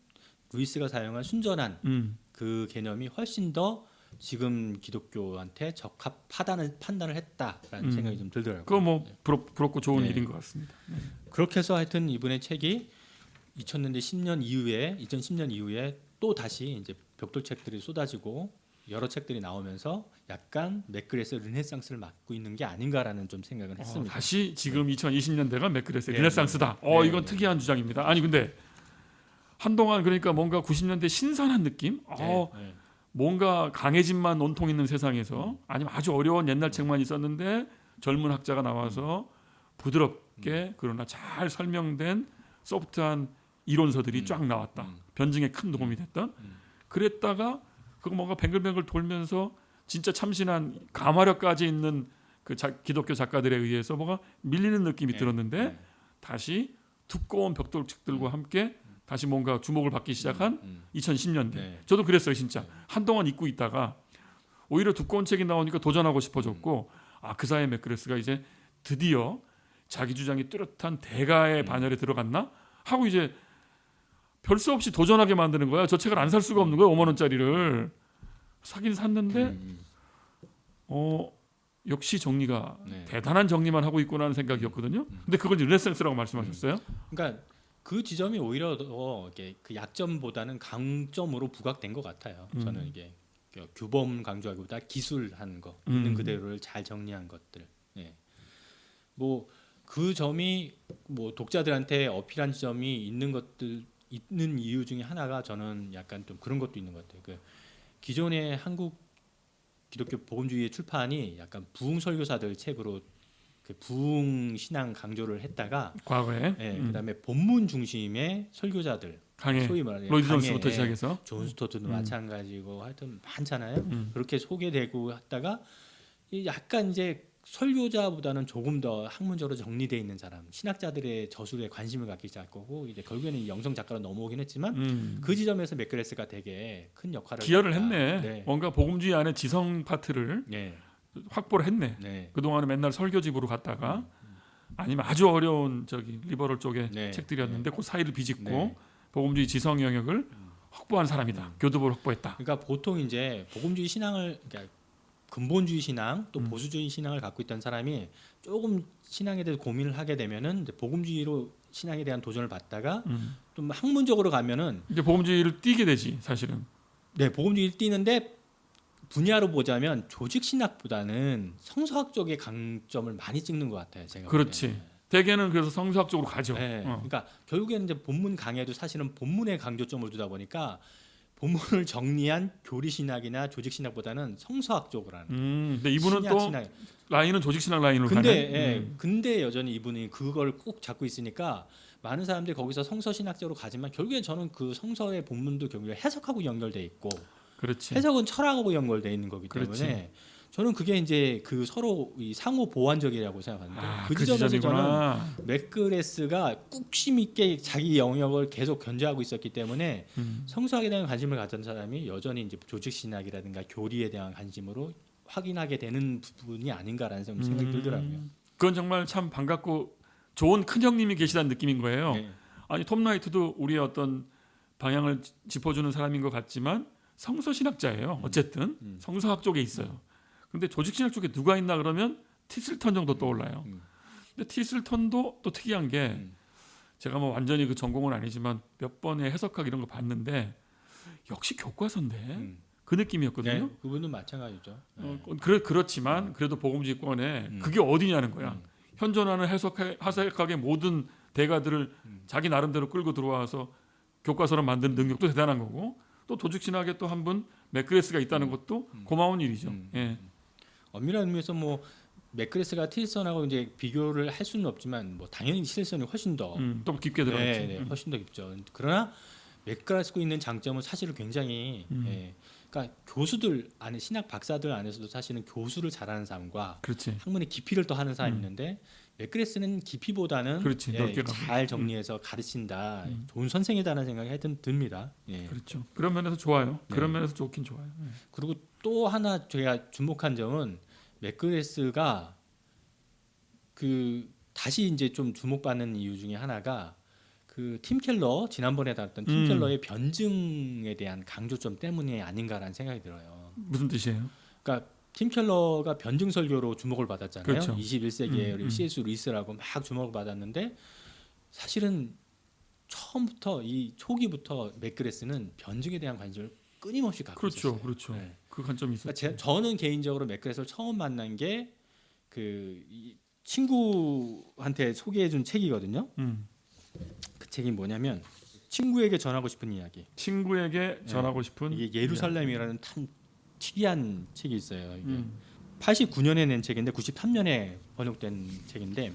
Speaker 2: 루이스가 사용한 순전한 그 개념이 훨씬 더 지금 기독교한테 적합하다는 판단을 했다라는 생각이 좀 들더라고요.
Speaker 1: 그거 뭐 부럽고 좋은
Speaker 2: 네.
Speaker 1: 일인 것 같습니다.
Speaker 2: 그렇게 해서 하여튼 이분의 책이 2000년대 2010년 이후에 또 다시 이제 벽돌 책들이 쏟아지고 여러 책들이 나오면서 약간 맥그레스 르네상스를 맡고 있는 게 아닌가라는 좀 생각을 했습니다.
Speaker 1: 다시 지금 2020년대가 맥그레스의
Speaker 2: 네,
Speaker 1: 르네상스다.
Speaker 2: 네,
Speaker 1: 이건 특이한 주장입니다. 아니 근데 한동안 그러니까 뭔가 90년대 신선한 느낌?
Speaker 2: 네.
Speaker 1: 뭔가 강해진만 온통 있는 세상에서 아니면 아주 어려운 옛날 책만 있었는데 젊은 학자가 나와서 부드럽게 그러나 잘 설명된 소프트한 이론서들이 쫙 나왔다. 변증에 큰 도움이 됐던. 그랬다가 그거 뭔가 뱅글뱅글 돌면서 진짜 참신한 가마력까지 있는 그 기독교 작가들에 의해서 뭐가 밀리는 느낌이 들었는데 다시 두꺼운 벽돌책들과 함께 다시 뭔가 주목을 받기 시작한 2010년대.
Speaker 2: 네.
Speaker 1: 저도 그랬어요, 진짜. 한동안 잊고 있다가 오히려 두꺼운 책이 나오니까 도전하고 싶어졌고, 그 사이에 맥그레스가 이제 드디어 자기 주장이 뚜렷한 대가의 반열에 들어갔나 하고 이제 별 수 없이 도전하게 만드는 거야. 저 책을 안 살 수가 없는 거야. 5만 원짜리를 사긴 샀는데, 역시 정리가
Speaker 2: 네.
Speaker 1: 대단한 정리만 하고 있구나 하는 생각이었거든요. 근데 그걸 르네상스라고 말씀하셨어요.
Speaker 2: 그러니까 그 지점이 오히려 더 이렇게 그 약점보다는 강점으로 부각된 것 같아요. 저는 이게 규범 강조하기보다 기술한 거 있는 그대로를 잘 정리한 것들. 네. 뭐 그 점이 뭐 독자들한테 어필한 지점이 있는 이유 중에 하나가 저는 약간 좀 그런 것도 있는 것 같아요. 그 기존의 한국 기독교 복음주의의 출판이 약간 부흥 설교사들 책으로 그 부흥 신앙 강조를 했다가
Speaker 1: 과거에
Speaker 2: 그다음에 본문 중심의 설교자들
Speaker 1: 강해
Speaker 2: 소위 말하는
Speaker 1: 로이드
Speaker 2: 강해,
Speaker 1: 존스부터 시작해서
Speaker 2: 존 스토트도 마찬가지고 하여튼 많잖아요. 그렇게 소개되고 했다가 약간 이제 설교자보다는 조금 더 학문적으로 정리되어 있는 사람, 신학자들의 저술에 관심을 갖기 시작하고 이제 결국에는 영성 작가로 넘어오긴 했지만 그 지점에서 맥그레스가 되게 큰 역할을
Speaker 1: 기여를
Speaker 2: 했다.
Speaker 1: 했네.
Speaker 2: 네.
Speaker 1: 뭔가 복음주의 안에 지성 파트를
Speaker 2: 네.
Speaker 1: 확보를 했네.
Speaker 2: 네.
Speaker 1: 그동안은 맨날 설교집으로 갔다가 아니면 아주 어려운 리버럴 쪽의
Speaker 2: 네.
Speaker 1: 책들이었는데 그 사이를 비집고
Speaker 2: 네.
Speaker 1: 복음주의 지성 영역을 확보한 사람이다. 교두보를 확보했다.
Speaker 2: 그러니까 보통 이제 복음주의 신앙을 그러니까 근본주의 신앙 또 보수주의 신앙을 갖고 있던 사람이 조금 신앙에 대해서 고민을 하게 되면은 이제 복음주의로 신앙에 대한 도전을 받다가 좀 학문적으로 가면은
Speaker 1: 이제 복음주의를 띄게 되지 사실은.
Speaker 2: 네 복음주의를 띄는데 분야로 보자면 조직 신학보다는 성서학 쪽의 강점을 많이 찍는 것 같아요. 제가
Speaker 1: 그렇지.
Speaker 2: 보기에는.
Speaker 1: 대개는 그래서 성서학 쪽으로 가죠.
Speaker 2: 네. 그러니까 결국에는 이제 본문 강해도 사실은 본문에 강조점을 두다 보니까 본문을 정리한 교리 신학이나 조직 신학보다는 성서학 쪽으로 하는.
Speaker 1: 근데 이분은
Speaker 2: 신약
Speaker 1: 또
Speaker 2: 신학.
Speaker 1: 라인은 조직 신학 라인으로
Speaker 2: 근데
Speaker 1: 가네.
Speaker 2: 근데 여전히 이분이 그걸 꼭 잡고 있으니까 많은 사람들이 거기서 성서 신학적으로 가지만 결국에 저는 그 성서의 본문도 결국에 해석하고 연결돼 있고
Speaker 1: 그렇지.
Speaker 2: 해석은 철학하고 연결돼 있는 거기 때문에
Speaker 1: 그렇지.
Speaker 2: 저는 그게 이제 그 서로 이 상호 보완적이라고 생각하는데 그
Speaker 1: 그
Speaker 2: 지점에서
Speaker 1: 지점이구나.
Speaker 2: 저는 맥그레스가 꾹심 있게 자기 영역을 계속 견제하고 있었기 때문에 성서학에 대한 관심을 가진 사람이 여전히 이제 조직 신학이라든가 교리에 대한 관심으로 확인하게 되는 부분이 아닌가라는 생각이 들더라고요.
Speaker 1: 그건 정말 참 반갑고 좋은 큰 형님이 계시다는 느낌인 거예요.
Speaker 2: 네.
Speaker 1: 아니 톰 라이트도 우리의 어떤 방향을 짚어주는 사람인 것 같지만 성서 신학자예요. 어쨌든 성서학 쪽에 있어요. 근데 조직 신학 쪽에 누가 있나 그러면 티슬턴 정도 떠올라요. 근데 티슬턴도 또 특이한 게 제가 뭐 완전히 그 전공은 아니지만 몇 번의 해석학 이런 거 봤는데 역시 교과서인데 그 느낌이었거든요.
Speaker 2: 네, 그분은 마찬가지죠. 네.
Speaker 1: 그렇지만 그래도 복음지권에 그게 어디냐는 거야. 현존하는 해석학의 모든 대가들을 자기 나름대로 끌고 들어와서 교과서를 만드는 능력도 대단한 거고 또 도죽신학에 또 한 분 맥그레스가 있다는 것도 고마운 일이죠. 예.
Speaker 2: 엄밀한 의미에서 뭐 맥그레스가 틸슨하고 이제 비교를 할 수는 없지만 뭐 당연히 틸슨이 훨씬 더
Speaker 1: 또 깊게 들어갔죠.
Speaker 2: 네, 훨씬 더 깊죠. 그러나 맥그레스가 있는 장점은 사실은 굉장히 그러니까 교수들 안에 신학 박사들 안에서도 사실은 교수를 잘하는 사람과
Speaker 1: 그렇지.
Speaker 2: 학문의 깊이를 더 하는 사람이 있는데 맥그레스는 깊이보다는
Speaker 1: 그렇지, 넓게 가고.
Speaker 2: 잘 정리해서 가르친다. 좋은 선생이다라는 생각이 하여튼 듭니다. 예.
Speaker 1: 그렇죠. 그런 면에서 좋아요.
Speaker 2: 네.
Speaker 1: 그런 면에서 좋긴 좋아요.
Speaker 2: 그리고 또 하나 제가 주목한 점은 맥그레스가 그 다시 이제 좀 주목받는 이유 중에 하나가 그 팀 켈러 지난번에 다뤘던 팀 켈러의 변증에 대한 강조점 때문이 아닌가라는 생각이 들어요.
Speaker 1: 무슨 뜻이에요?
Speaker 2: 그러니까 팀 켈러가 변증 설교로 주목을 받았잖아요.
Speaker 1: 그렇죠.
Speaker 2: 21세기의 C.S. 루이스라고 막 주목을 받았는데 사실은 처음부터 이 초기부터 맥그레스는 변증에 대한 관심을 끊임없이 갖고
Speaker 1: 그렇죠,
Speaker 2: 있었어요.
Speaker 1: 그렇죠.
Speaker 2: 네.
Speaker 1: 그 관점이 있었죠.
Speaker 2: 그러니까 저는 개인적으로 맥그레스를 처음 만난 게 그 친구한테 소개해준 책이거든요. 그 책이 뭐냐면 친구에게 전하고 싶은 이야기.
Speaker 1: 친구에게 전하고 싶은
Speaker 2: 이게 예루살렘이라는 참 특이한 책이 있어요. 이게 89년에 낸 책인데 93년에 번역된 책인데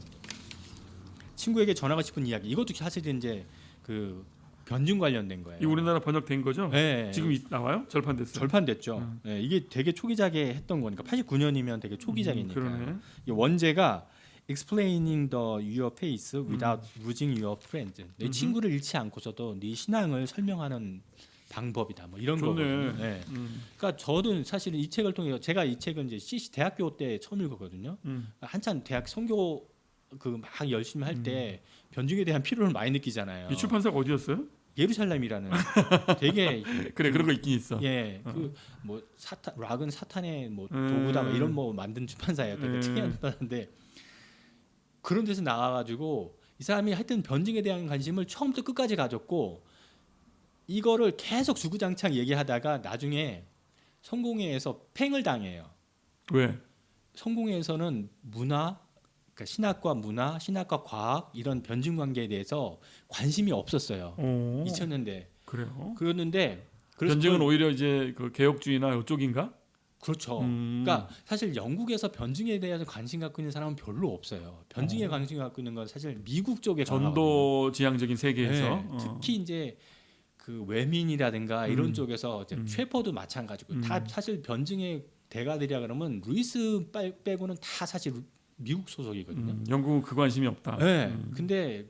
Speaker 2: 친구에게 전하고 싶은 이야기. 이것도 사실 이제 그 변증 관련된 거예요.
Speaker 1: 이 우리나라 번역된 거죠?
Speaker 2: 네.
Speaker 1: 지금 나와요? 절판됐어요?
Speaker 2: 절판됐죠. 네, 이게 되게 초기작에 했던 거니까 89년이면 되게 초기작이니까.
Speaker 1: 그러네.
Speaker 2: 이 원제가 Explaining the your faith without losing your friend. 내 친구를 잃지 않고서도 네 신앙을 설명하는 방법이다. 뭐 이런
Speaker 1: 좋네.
Speaker 2: 거거든요. 네. 그러니까 저도 사실은 이 책을 통해서 제가 이 책은 이제 CC 대학교 때 처음 읽었거든요. 한참 대학 선교 그 막 열심히 할 때 변증에 대한 필요를 많이 느끼잖아요.
Speaker 1: 이 출판사가 어디였어요?
Speaker 2: 예루살렘이라는 되게
Speaker 1: 그래 그런 거 있긴 있어.
Speaker 2: 예, 그 뭐 사탄 락은 사탄의 뭐 도구다 뭐 이런 뭐 만든 출판사예요. 되게 특이한 출판사인데 그런 데서 나와가지고 이 사람이 하여튼 변증에 대한 관심을 처음부터 끝까지 가졌고 이거를 계속 주구장창 얘기하다가 나중에 성공회에서 팽을 당해요.
Speaker 1: 왜?
Speaker 2: 성공회에서는 문화, 그러니까 신학과 문화, 신학과 과학 이런 변증 관계에 대해서 관심이 없었어요. 2000년대.
Speaker 1: 그래요?
Speaker 2: 그랬는데 그래서
Speaker 1: 변증은 오히려 이제 그 개혁주의나 이쪽인가?
Speaker 2: 그렇죠. 그러니까 사실 영국에서 변증에 대해서 관심 갖고 있는 사람은 별로 없어요. 변증에 관심 갖고 있는 건 사실 미국 쪽에
Speaker 1: 전도 지향적인 세계에서
Speaker 2: 네, 특히 이제 그 외민이라든가 이런 쪽에서 이제 셰퍼도 마찬가지고 다 사실 변증의 대가들이라 그러면 루이스 빼고는 다 사실 미국 소속이거든요.
Speaker 1: 영국은 그 관심이 없다.
Speaker 2: 네. 근데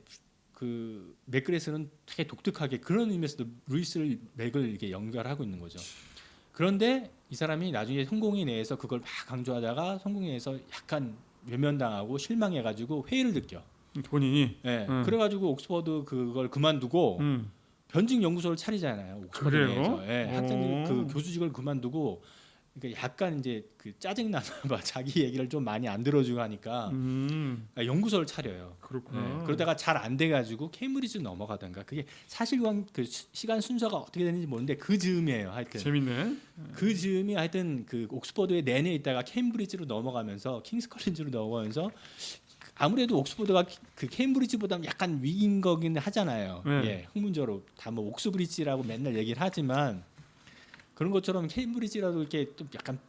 Speaker 2: 그 맥그레스는 되게 독특하게 그런 의미에서도 루이스를 맥을 이렇게 연결하고 있는 거죠. 그런데 이 사람이 나중에 성공회 내에서 그걸 막 강조하다가 성공회에서 약간 외면당하고 실망해가지고 회의를 느껴.
Speaker 1: 본인이.
Speaker 2: 네. 그래가지고 옥스퍼드 그걸 그만두고 변증 연구소를 차리잖아요. 옥스퍼드
Speaker 1: 그래요?
Speaker 2: 내에서. 네. 하여튼 그 교수직을 그만두고 그러니까 약간 이제 그 짜증 나나 봐. 자기 얘기를 좀 많이 안 들어주고 하니까 연구소를 차려요.
Speaker 1: 그렇구나.
Speaker 2: 네. 그러다가 잘 안 돼가지고 케임브리지 넘어가던가 그게 사실관 그 시간 순서가 어떻게 되는지 모르는데 그 즈음이에요. 하여튼
Speaker 1: 재밌네.
Speaker 2: 그 즈음이 하여튼 그 옥스퍼드에 내내 있다가 케임브리지로 넘어가면서 킹스 컬리지로 넘어가면서 아무래도 옥스퍼드가 그 케임브리지보다 약간 위인 거긴 하잖아요.
Speaker 1: 네.
Speaker 2: 예, 학문적으로 다 뭐 옥스브리지라고 맨날 얘기를 하지만 그런 것처럼 케임브리지라도 이렇게 좀 약간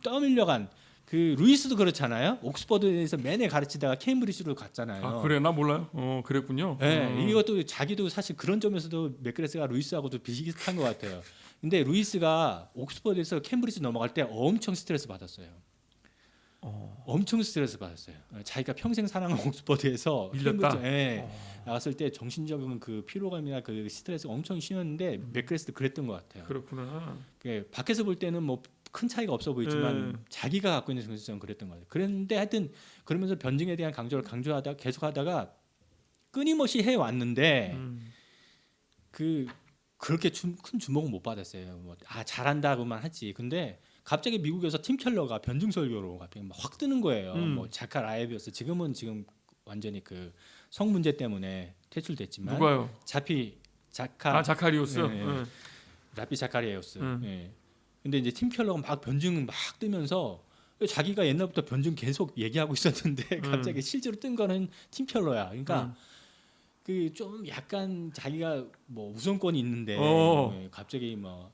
Speaker 2: 떠밀려간 그 루이스도 그렇잖아요. 옥스퍼드에서 매내 가르치다가 케임브리지로 갔잖아요.
Speaker 1: 아 그래 나 몰라요. 그랬군요.
Speaker 2: 네, 이것도 자기도 사실 그런 점에서도 맥그레스가 루이스하고도 비슷한 것 같아요. 근데 루이스가 옥스퍼드에서 케임브리지 넘어갈 때 엄청 스트레스 받았어요. 엄청 스트레스 받았어요. 자기가 평생 사랑한 옥스퍼드에서
Speaker 1: 밀렸다?
Speaker 2: 케임브리지 나왔을 때 정신적인 그 피로감이나 그 스트레스가 엄청 심했는데 맥그레스도 그랬던 것 같아요.
Speaker 1: 그렇구나.
Speaker 2: 밖에서 볼 때는 뭐 큰 차이가 없어 보이지만 자기가 갖고 있는 정신성은 그랬던 거예요. 그런데 하여튼 그러면서 변증에 대한 강조를 강조하다 계속하다가 끊임없이 해 왔는데 그렇게 큰 주목은 못 받았어요. 뭐, 잘한다고만 하지. 근데 갑자기 미국에서 팀 켈러가 변증 설교로 갑자기 막 확 뜨는 거예요. 뭐 자카 라이브였어. 지금 완전히 그 성 문제 때문에 퇴출됐지만
Speaker 1: 누가요?
Speaker 2: 자카
Speaker 1: 자카리우스.
Speaker 2: 네. 라피 자카리아우스. 예. 근데 이제 팀 켈러가 막 변증 막 뜨면서 자기가 옛날부터 변증 계속 얘기하고 있었는데 갑자기 실제로 뜬 거는 팀 켈러야. 그러니까 그 좀 약간 자기가 뭐 우선권이 있는데 갑자기 뭐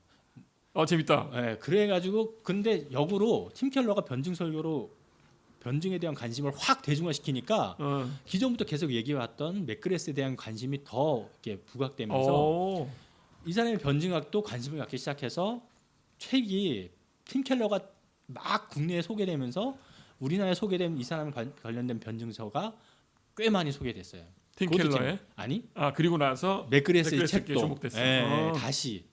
Speaker 1: 재밌다.
Speaker 2: 그래가지고 근데 역으로 팀 켈러가 변증 설교로 변증에 대한 관심을 확 대중화시키니까 기존부터 계속 얘기해왔던 맥그레스에 대한 관심이 더 이렇게 부각되면서 이 사람의 변증학도 관심을 갖기 시작해서 책이 팀 켈러가 막 국내에 소개되면서 우리나라에 소개된 이 사람 관련된 변증서가 꽤 많이 소개됐어요.
Speaker 1: 팀 켈러의?
Speaker 2: 아니?
Speaker 1: 그리고 나서
Speaker 2: 맥그레스의
Speaker 1: 맥그레스께
Speaker 2: 책도
Speaker 1: 주목됐어.
Speaker 2: 다시.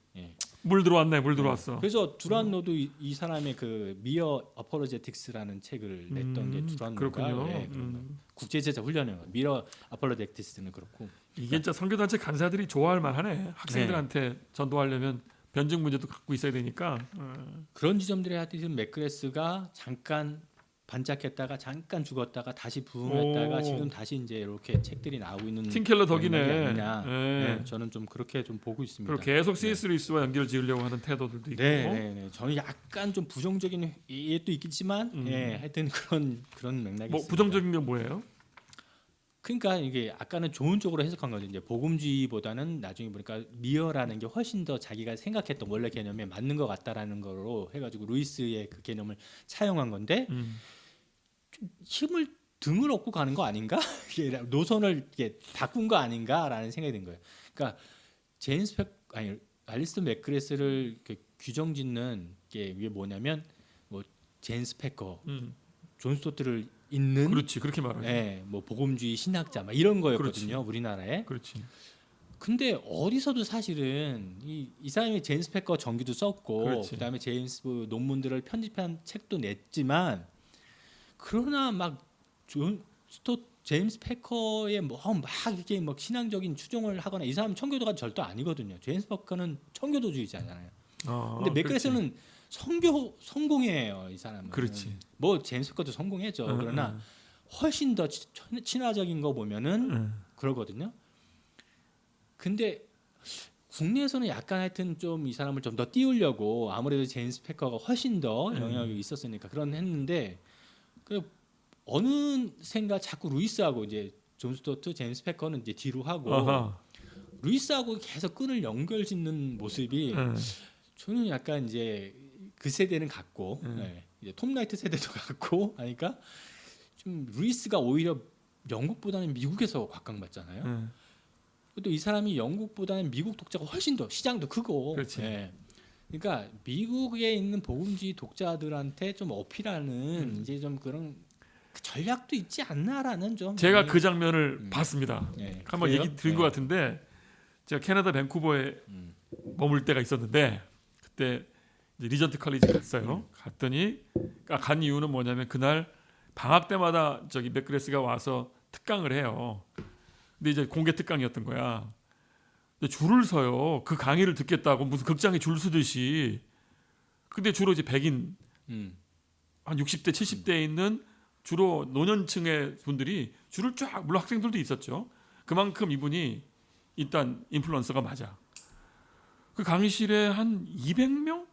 Speaker 1: 물 들어왔네, 물 들어왔어.
Speaker 2: 그래서 두란노도 이 사람의 그 미어 어포로제틱스라는 책을 냈던 게 두란노가
Speaker 1: 그렇군요.
Speaker 2: 국제제자 훈련을 미러 어포로제틱스는 그렇고
Speaker 1: 이게 진짜 선교단체 간사들이 좋아할 만하네. 학생들한테 전도하려면 변증 문제도 갖고 있어야 되니까.
Speaker 2: 그런 지점들에 하여튼 맥그레스가 잠깐 반짝했다가 잠깐 죽었다가 다시 부흥했다가 지금 다시 이제 이렇게 책들이 나오고 있는
Speaker 1: 팀켈러 덕이네.
Speaker 2: 아니냐. 저는 좀 그렇게 좀 보고 있습니다.
Speaker 1: 그리고 계속 C.S. 루이스와 연결 지으려고 하는 태도들도 있고.
Speaker 2: 저는 약간 좀 부정적인 예도 있겠지만, 하여튼 그런 맥락이 있습니다.
Speaker 1: 부정적인 게 뭐예요?
Speaker 2: 그러니까 이게 아까는 좋은 쪽으로 해석한 거죠. 이제 복음주의보다는 나중에 보니까 미어라는 게 훨씬 더 자기가 생각했던 원래 개념에 맞는 것 같다라는 거로 해가지고 루이스의 그 개념을 차용한 건데. 힘을 등을 얻고 가는 거 아닌가? 노선을 이렇게 바꾼 거 아닌가라는 생각이 든 거예요. 그러니까 알리스턴 맥그레스를 규정짓는 게 이게 뭐냐면 뭐 제임스 패커, 존 스토트를 잇는
Speaker 1: 그렇지, 그렇게 말하죠.
Speaker 2: 뭐 복음주의 신학자 막 이런 거였거든요,
Speaker 1: 그렇지.
Speaker 2: 우리나라에.
Speaker 1: 그렇지.
Speaker 2: 근데 어디서도 사실은 이 사람이 제임스 패커 전기도 썼고,
Speaker 1: 그렇지.
Speaker 2: 그다음에 제임스 논문들을 편집한 책도 냈지만. 그러나 막 제임스 패커의 막 이렇게 막 신앙적인 추종을 하거나 이 사람 청교도가 절대 아니거든요. 제임스 패커는 청교도주의자잖아요. 근데 맥그레스는 성공이에요, 이 사람은.
Speaker 1: 그렇지.
Speaker 2: 뭐 제임스 패커도 성공했죠. 그러나 훨씬 더 친화적인 거 보면은 그러거든요. 근데 국내에서는 약간 하여튼 좀 이 사람을 좀 더 띄우려고 아무래도 제임스 패커가 훨씬 더 영향력이 있었으니까 그런 했는데. 어느샌가 자꾸 루이스하고 이제 존 스토트, 제임스 패커는 이제 뒤로 하고 루이스하고 계속 끈을 연결짓는 모습이 저는 약간 이제 그 세대는 같고 이제 톰 라이트 세대도 같고 하니까 좀 루이스가 오히려 영국보다는 미국에서 각광받잖아요. 또 이 사람이 영국보다는 미국 독자가 훨씬 더 시장도 크고. 그러니까 미국에 있는 복음주의 독자들한테 좀 어필하는 이제 좀 그런 전략도 있지 않나라는 좀.
Speaker 1: 제가 그 장면을 봤습니다. 한번 얘기 들은 것 같은데 제가 캐나다 밴쿠버에 머물 때가 있었는데 그때 이제 리전트 컬리지 갔어요. 갔더니 간 이유는 뭐냐면 그날 방학 때마다 저기 맥그레스가 와서 특강을 해요. 근데 이제 공개 특강이었던 거야. 줄을 서요. 그 강의를 듣겠다고 무슨 극장에 줄 서듯이. 근데 주로 이제 백인 한 60대 70대에 있는 주로 노년층의 분들이 줄을 쫙 물론 학생들도 있었죠. 그만큼 이분이 일단 인플루언서가 맞아. 그 강의실에 한 200명?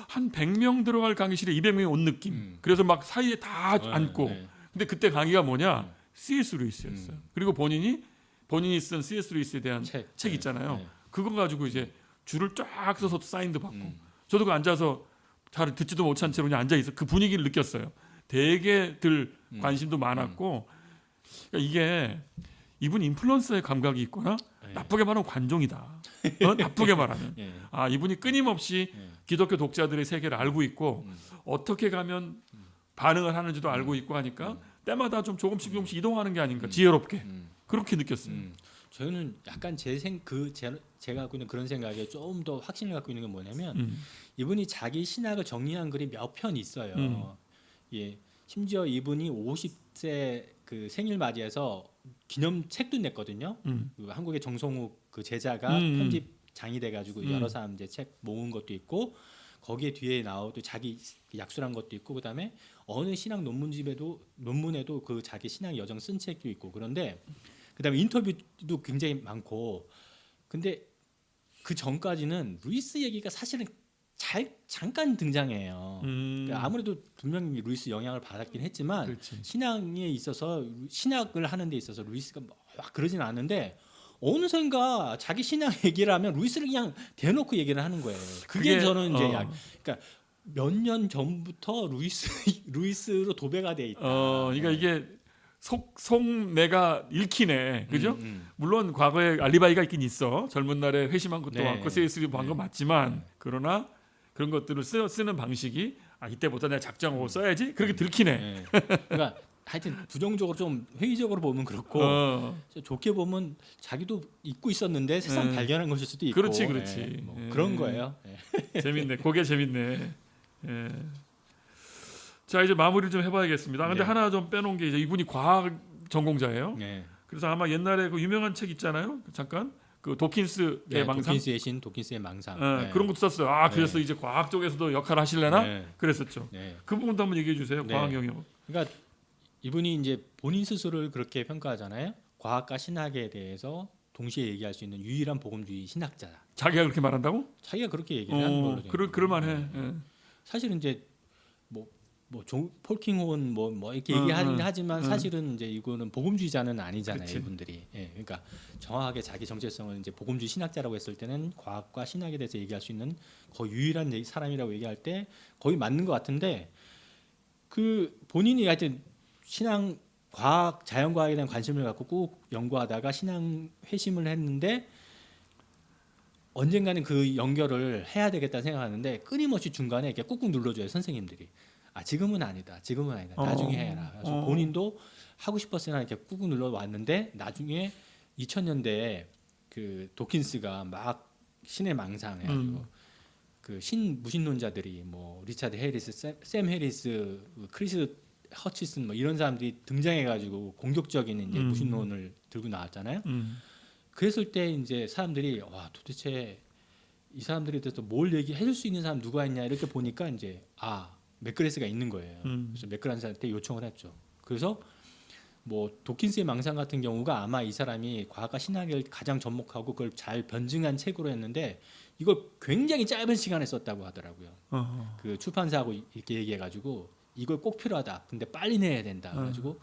Speaker 1: 한 100명 들어갈 강의실에 200명이 온 느낌. 그래서 막 사이에 다 앉고. 근데 그때 강의가 뭐냐? C.S. 루이스였어요. 그리고 본인이 쓴 C.S. 루이스에 대한 책 있잖아요. 그거 가지고 이제 줄을 쫙 서서 사인도 받고. 저도 그 앉아서 잘 듣지도 못한 채로 그냥 앉아 있어. 그 분위기를 느꼈어요. 되게들 관심도 많았고. 그러니까 이게 이분 인플루언서의 감각이 있거나 나쁘게 말하면 관종이다. 나쁘게 말하면. 이분이 끊임없이 기독교 독자들의 세계를 알고 있고 어떻게 가면 반응을 하는지도 알고 있고 하니까 때마다 좀 조금씩 이동하는 게 아닌가. 지혜롭게. 그렇게 느꼈어요.
Speaker 2: 저는 약간 제가 갖고 있는 그런 생각에 좀 더 확신을 갖고 있는 건 뭐냐면 이분이 자기 신학을 정리한 글이 몇 편 있어요. 심지어 이분이 50세 그 생일 맞이해서 기념책도 냈거든요. 그 한국의 정성욱 그 제자가 편집장이 돼가지고 여러 사람 이제 책 모은 것도 있고 거기에 뒤에 나오도 자기 약술한 것도 있고 그다음에 어느 신학 논문에도 그 자기 신학 여정 쓴 책도 있고 그런데 그다음에 인터뷰도 굉장히 많고 근데 그 전까지는 루이스 얘기가 사실은 잠깐 등장해요. 그러니까 아무래도 분명히 루이스 영향을 받았긴 했지만
Speaker 1: 그렇지.
Speaker 2: 신학에 있어서 신학을 하는 데 있어서 루이스가 막 그러진 않은데 어느샌가 자기 신앙 얘기를 하면 루이스를 그냥 대놓고 얘기를 하는 거예요. 그게 저는 이제 그러니까 몇 년 전부터 루이스로 도배가 돼 있다.
Speaker 1: 그러니까 이게 속내가 읽히네, 그죠?
Speaker 2: 음.
Speaker 1: 물론 과거에 알리바이가 있긴 있어. 젊은 날에 회심한 것도
Speaker 2: 네.
Speaker 1: 많고 세이스리도 한거 맞지만
Speaker 2: 네.
Speaker 1: 그러나 그런 것들을 쓰는 방식이 이때부터 내가 작정하고 써야지 그렇게 들키네.
Speaker 2: 네. 그러니까 하여튼 부정적으로 좀 회의적으로 보면 그렇고 좋게 보면 자기도 잊고 있었는데 세상 발견한 것일 수도 있고.
Speaker 1: 그렇지.
Speaker 2: 뭐 그런 거예요.
Speaker 1: 재밌네. 그게 재밌네. 예. 자 이제 마무리를 좀 해봐야겠습니다. 근데
Speaker 2: 네.
Speaker 1: 하나 좀 빼놓은 게 이제 이분이 과학 전공자예요.
Speaker 2: 네.
Speaker 1: 그래서 아마 옛날에 그 유명한 책 있잖아요. 잠깐 그 도킨스의
Speaker 2: 네,
Speaker 1: 망상.
Speaker 2: 도킨스의 신, 도킨스의 망상. 네.
Speaker 1: 그런 것도 썼어요. 그래서 이제 과학 쪽에서도 역할 하실래나?
Speaker 2: 네.
Speaker 1: 그랬었죠.
Speaker 2: 네.
Speaker 1: 그 부분도 한번 얘기해 주세요.
Speaker 2: 네.
Speaker 1: 과학 영역.
Speaker 2: 그러니까 이분이 이제 본인 스스로를 그렇게 평가하잖아요. 과학과 신학에 대해서 동시에 얘기할 수 있는 유일한 복음주의 신학자다.
Speaker 1: 자기가 그렇게 말한다고?
Speaker 2: 자기가 그렇게 얘기를 하는 걸로.
Speaker 1: 그럴만해. 예.
Speaker 2: 사실은 이제 폴킹혼 뭐 이렇게 얘기하긴 하지만 사실은 이제 이거는 복음주의자는 아니잖아요.
Speaker 1: 그치.
Speaker 2: 이분들이. 예, 그러니까 정확하게 자기 정체성을 이제 복음주의 신학자라고 했을 때는 과학과 신학에 대해서 얘기할 수 있는 거의 유일한 사람이라고 얘기할 때 거의 맞는 것 같은데 그 본인이 하여튼 신앙 과학 자연과학에 대한 관심을 갖고 꼭 연구하다가 신앙 회심을 했는데 언젠가는 그 연결을 해야 되겠다 생각하는데 끊임없이 중간에 이렇게 꾹꾹 눌러줘요 선생님들이. 지금은 아니다. 나중에 해라. 그래서 본인도 하고 싶었으나 이렇게 꾹꾹 눌러 왔는데 나중에 2000년대에 그 도킨스가 막 신의 망상 해가지고 그 신무신론자들이 뭐 리차드 해리스, 샘 해리스, 크리스 허치슨 뭐 이런 사람들이 등장해가지고 공격적인 이제 무신론을 들고 나왔잖아요. 그랬을 때 이제 사람들이 와 도대체 이 사람들에 대해서 뭘 얘기해줄 수 있는 사람 누가 있냐 이렇게 보니까 이제 맥그레스가 있는 거예요. 그래서 맥그레스한테 요청을 했죠. 그래서 뭐 도킨스의 망상 같은 경우가 아마 이 사람이 과학과 신학을 가장 접목하고 그걸 잘 변증한 책으로 했는데 이걸 굉장히 짧은 시간에 썼다고 하더라고요. 그 출판사하고 이렇게 얘기해가지고 이걸 꼭 필요하다. 근데 빨리 내야 된다. 그래가지고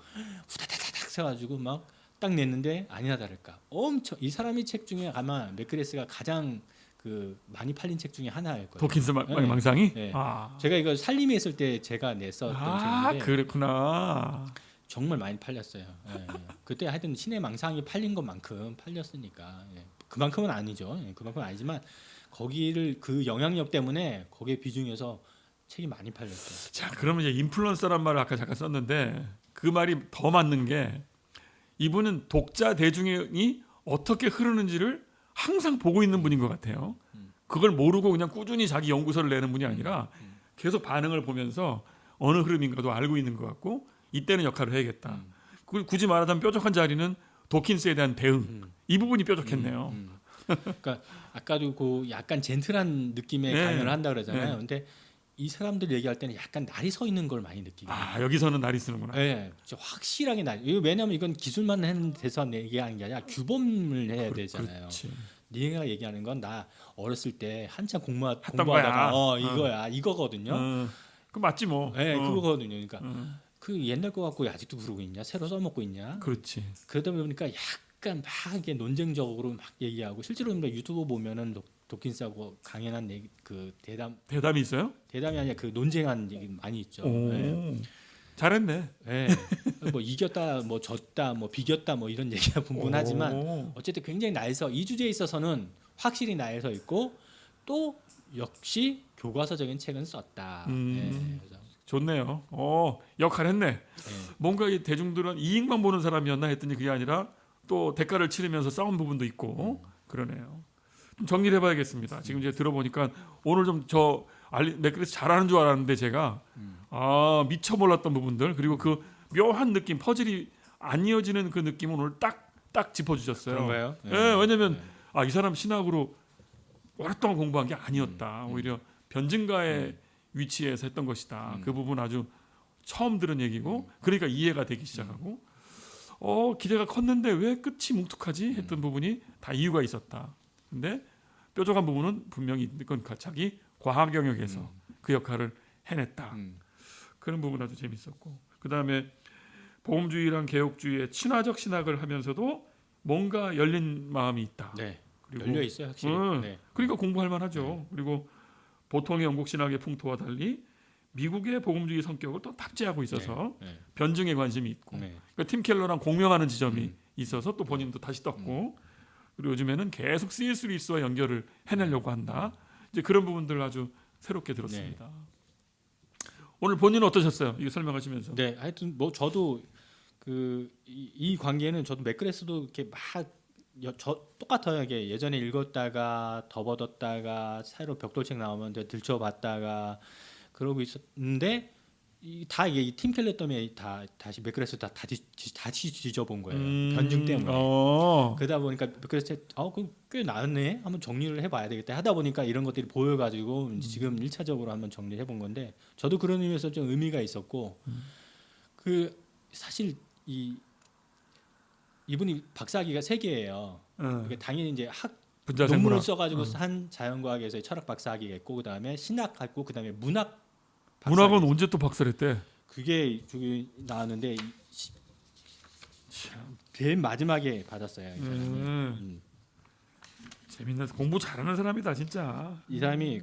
Speaker 2: 후다다닥 써가지고 막 딱 냈는데 아니나 다를까 엄청 이 사람의 책 중에 아마 맥그레스가 가장 그 많이 팔린 책 중에 하나였거든요.
Speaker 1: 도킨스
Speaker 2: 네.
Speaker 1: 망상이?
Speaker 2: 네. 제가 이거 살림에 있을 때 제가 냈었던 책인데
Speaker 1: 그랬구나.
Speaker 2: 정말 많이 팔렸어요. 예. 그때 하여튼 신의 망상이 팔린 것만큼 팔렸으니까 그만큼은 아니죠. 그만큼은 아니지만 거기를 그 영향력 때문에 거기에 비중해서 책이 많이 팔렸어요.
Speaker 1: 자, 그러면 이제 인플루언서란 말을 아까 잠깐 썼는데 그 말이 더 맞는 게 이분은 독자 대중이 어떻게 흐르는지를 항상 보고 있는 분인 것 같아요. 그걸 모르고 그냥 꾸준히 자기 연구서를 내는 분이 아니라 계속 반응을 보면서 어느 흐름인가도 알고 있는 것 같고 이때는 역할을 해야겠다. 굳이 말하자면 뾰족한 자리는 도킨스에 대한 대응 이 부분이 뾰족했네요.
Speaker 2: 그러니까 아까도 그 약간 젠틀한 느낌의 강연을 한다 그러잖아요. 근데 이 사람들 얘기할 때는 약간 날이 서 있는 걸 많이 느끼고.
Speaker 1: 여기서는 날이 쓰는구나.
Speaker 2: 네, 확실하게 왜냐하면 이건 기술만 하는 데서 얘기하는 게 아니라 규범을 해야 되잖아요.
Speaker 1: 그렇지.
Speaker 2: 네가 얘기하는 건 나 어렸을 때 한참
Speaker 1: 했던
Speaker 2: 공부하다가
Speaker 1: 거야.
Speaker 2: 이거거든요.
Speaker 1: 그 맞지 뭐.
Speaker 2: 네, 그거거든요. 그러니까 그 옛날 거 갖고 아직도 그러고 있냐? 새로 써먹고 있냐?
Speaker 1: 그렇지.
Speaker 2: 그러다 보니까 약간 막 이게 논쟁적으로 막 얘기하고 실제로 유튜브 보면은 도킨스하고 강연한 그
Speaker 1: 대담이 있어요?
Speaker 2: 대담이 아니라 그 논쟁한 얘기 많이 있죠. 네.
Speaker 1: 잘했네.
Speaker 2: 네. 뭐 이겼다, 뭐 졌다, 뭐 비겼다, 뭐 이런 얘기가 분분하지만 어쨌든 굉장히 나에서 이 주제에 있어서는 확실히 나에서 있고 또 역시 교과서적인 책은 썼다. 그래서.
Speaker 1: 좋네요. 역할했네. 뭔가 이 대중들은 이익만 보는 사람이었나 했더니 그게 아니라 또 대가를 치르면서 싸운 부분도 있고 그러네요. 좀 정리를 해봐야겠습니다. 지금 이제 들어보니까 오늘 좀 맥그레스 잘하는 줄 알았는데 제가 미처 몰랐던 부분들 그리고 그 묘한 느낌 퍼즐이 안 이어지는 그 느낌을 오늘 딱 짚어주셨어요.
Speaker 2: 그런가요?
Speaker 1: 네, 왜냐하면 이 사람 신학으로 오랫동안 공부한 게 아니었다. 오히려 변증가의 위치에서 했던 것이다. 그 부분 아주 처음 들은 얘기고 그러니까 이해가 되기 시작하고 기대가 컸는데 왜 끝이 뭉툭하지 했던 부분이 다 이유가 있었다. 근데 뾰족한 부분은 분명히 있는 건 자기 과학 영역에서 그 역할을 해냈다. 그런 부분 아주 재밌었고, 그 다음에 복음주의랑 개혁주의의 친화적 신학을 하면서도 뭔가 열린 마음이 있다.
Speaker 2: 네.
Speaker 1: 그리고
Speaker 2: 열려 있어요, 확실히. 네.
Speaker 1: 그러니까 공부할 만하죠. 그리고 보통의 영국 신학의 풍토와 달리 미국의 복음주의 성격을 또 탑재하고 있어서 변증에 관심이 있고, 그러니까 팀 켈러랑 공명하는 지점이 있어서 또 본인도 다시 떴고, 그리고 요즘에는 계속 C.S. 루이스와 연결을 해내려고 한다. 이제 그런 부분들 아주 새롭게 들었습니다. 오늘 본인은 어떠셨어요? 이거 설명하시면서.
Speaker 2: 네, 하여튼 뭐 저도 이 관계는 저도 맥그레스도 이렇게 똑같아요. 이게 예전에 읽었다가 덮어뒀다가 새로 벽돌책 나오면 들춰봤다가 그러고 있었는데 다 이게 팀 켈러 때문에 다시 맥그레스 다시 뒤져본 거예요. 변증 때문에. 그러다 보니까 맥그레스 꽤 나았네. 한번 정리를 해봐야 되겠다. 하다 보니까 이런 것들이 보여가지고 지금 1차적으로 한번 정리를 해본 건데, 저도 그런 의미에서 좀 의미가 있었고, 사실 이분이 박사학위가 3개예요. 그러니까 당연히 이제 논문을 써가지고 한 자연과학에서의 철학 박사학위가 있고, 그다음에 신학하고, 그다음에 문학은
Speaker 1: 언제 또 박사를 했대?
Speaker 2: 그게 나왔는데 제일 마지막에 받았어요.
Speaker 1: 재밌는, 공부 잘하는 사람이다 진짜.
Speaker 2: 이 사람이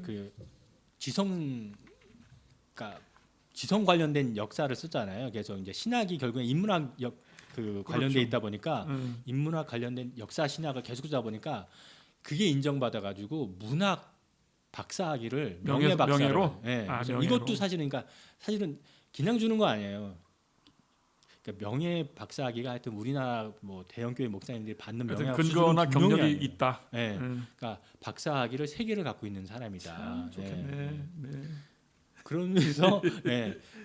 Speaker 2: 지성 관련된 역사를 쓰잖아요. 그래서 이제 신학이 결국엔 인문학 관련돼 있다 보니까 인문학 관련된 역사 신학을 계속 쓰다 보니까 그게 인정받아가지고 문학 박사학위를
Speaker 1: 명예로.
Speaker 2: 명예로. 이것도 사실은 그냥 주는 거 아니에요. 그러니까 명예 박사학위가 하여튼 우리나라 뭐 대형 교회 목사님들이 받는 명예
Speaker 1: 근거나 경력이 있다.
Speaker 2: 그러니까 박사학위를 3개를 갖고 있는 사람이다.
Speaker 1: 좋겠네.
Speaker 2: 그러면서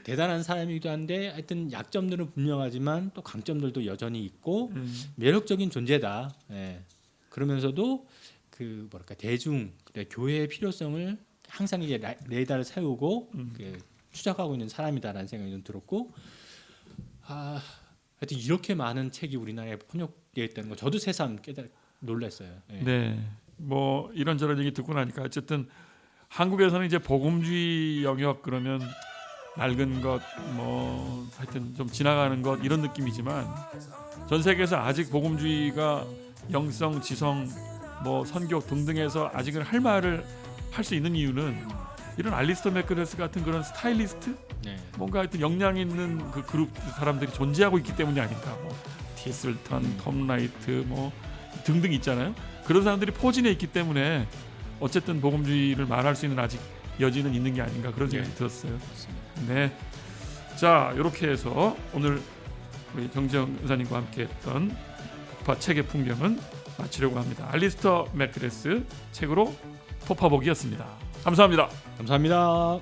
Speaker 2: 대단한 사람이기도 한데 하여튼 약점들은 분명하지만 또 강점들도 여전히 있고 매력적인 존재다. 그러면서도 대중 교회의 필요성을 항상 이제 레이더를 세우고 추적하고 있는 사람이다라는 생각이 좀 들었고, 하여튼 이렇게 많은 책이 우리나라에 번역되어 있다는 거 저도 새삼 놀랐어요.
Speaker 1: 뭐 이런저런 얘기 듣고 나니까 어쨌든 한국에서는 이제 복음주의 영역 그러면 낡은 것, 뭐 하여튼 좀 지나가는 것 이런 느낌이지만, 전 세계에서 아직 복음주의가 영성, 지성, 뭐 선교 등등에서 아직은 할 말을 할 수 있는 이유는 이런 알리스터 맥그레스 같은 그런 스타일리스트, 뭔가 하여튼 역량 있는 그 그룹 사람들이 존재하고 있기 때문이 아닌가. 뭐 티슬턴, 톰 라이트, 뭐 등등 있잖아요. 그런 사람들이 포진해 있기 때문에 어쨌든 복음주의를 말할 수 있는 아직 여지는 있는 게 아닌가, 그런 생각이 들었어요. 자, 이렇게 해서 오늘 우리 정재영 의사님과 함께했던 폭파 책의 풍경은 마치려고 합니다. 알리스터 맥그레스 책으로 폭파보기였습니다. 감사합니다.
Speaker 2: 감사합니다.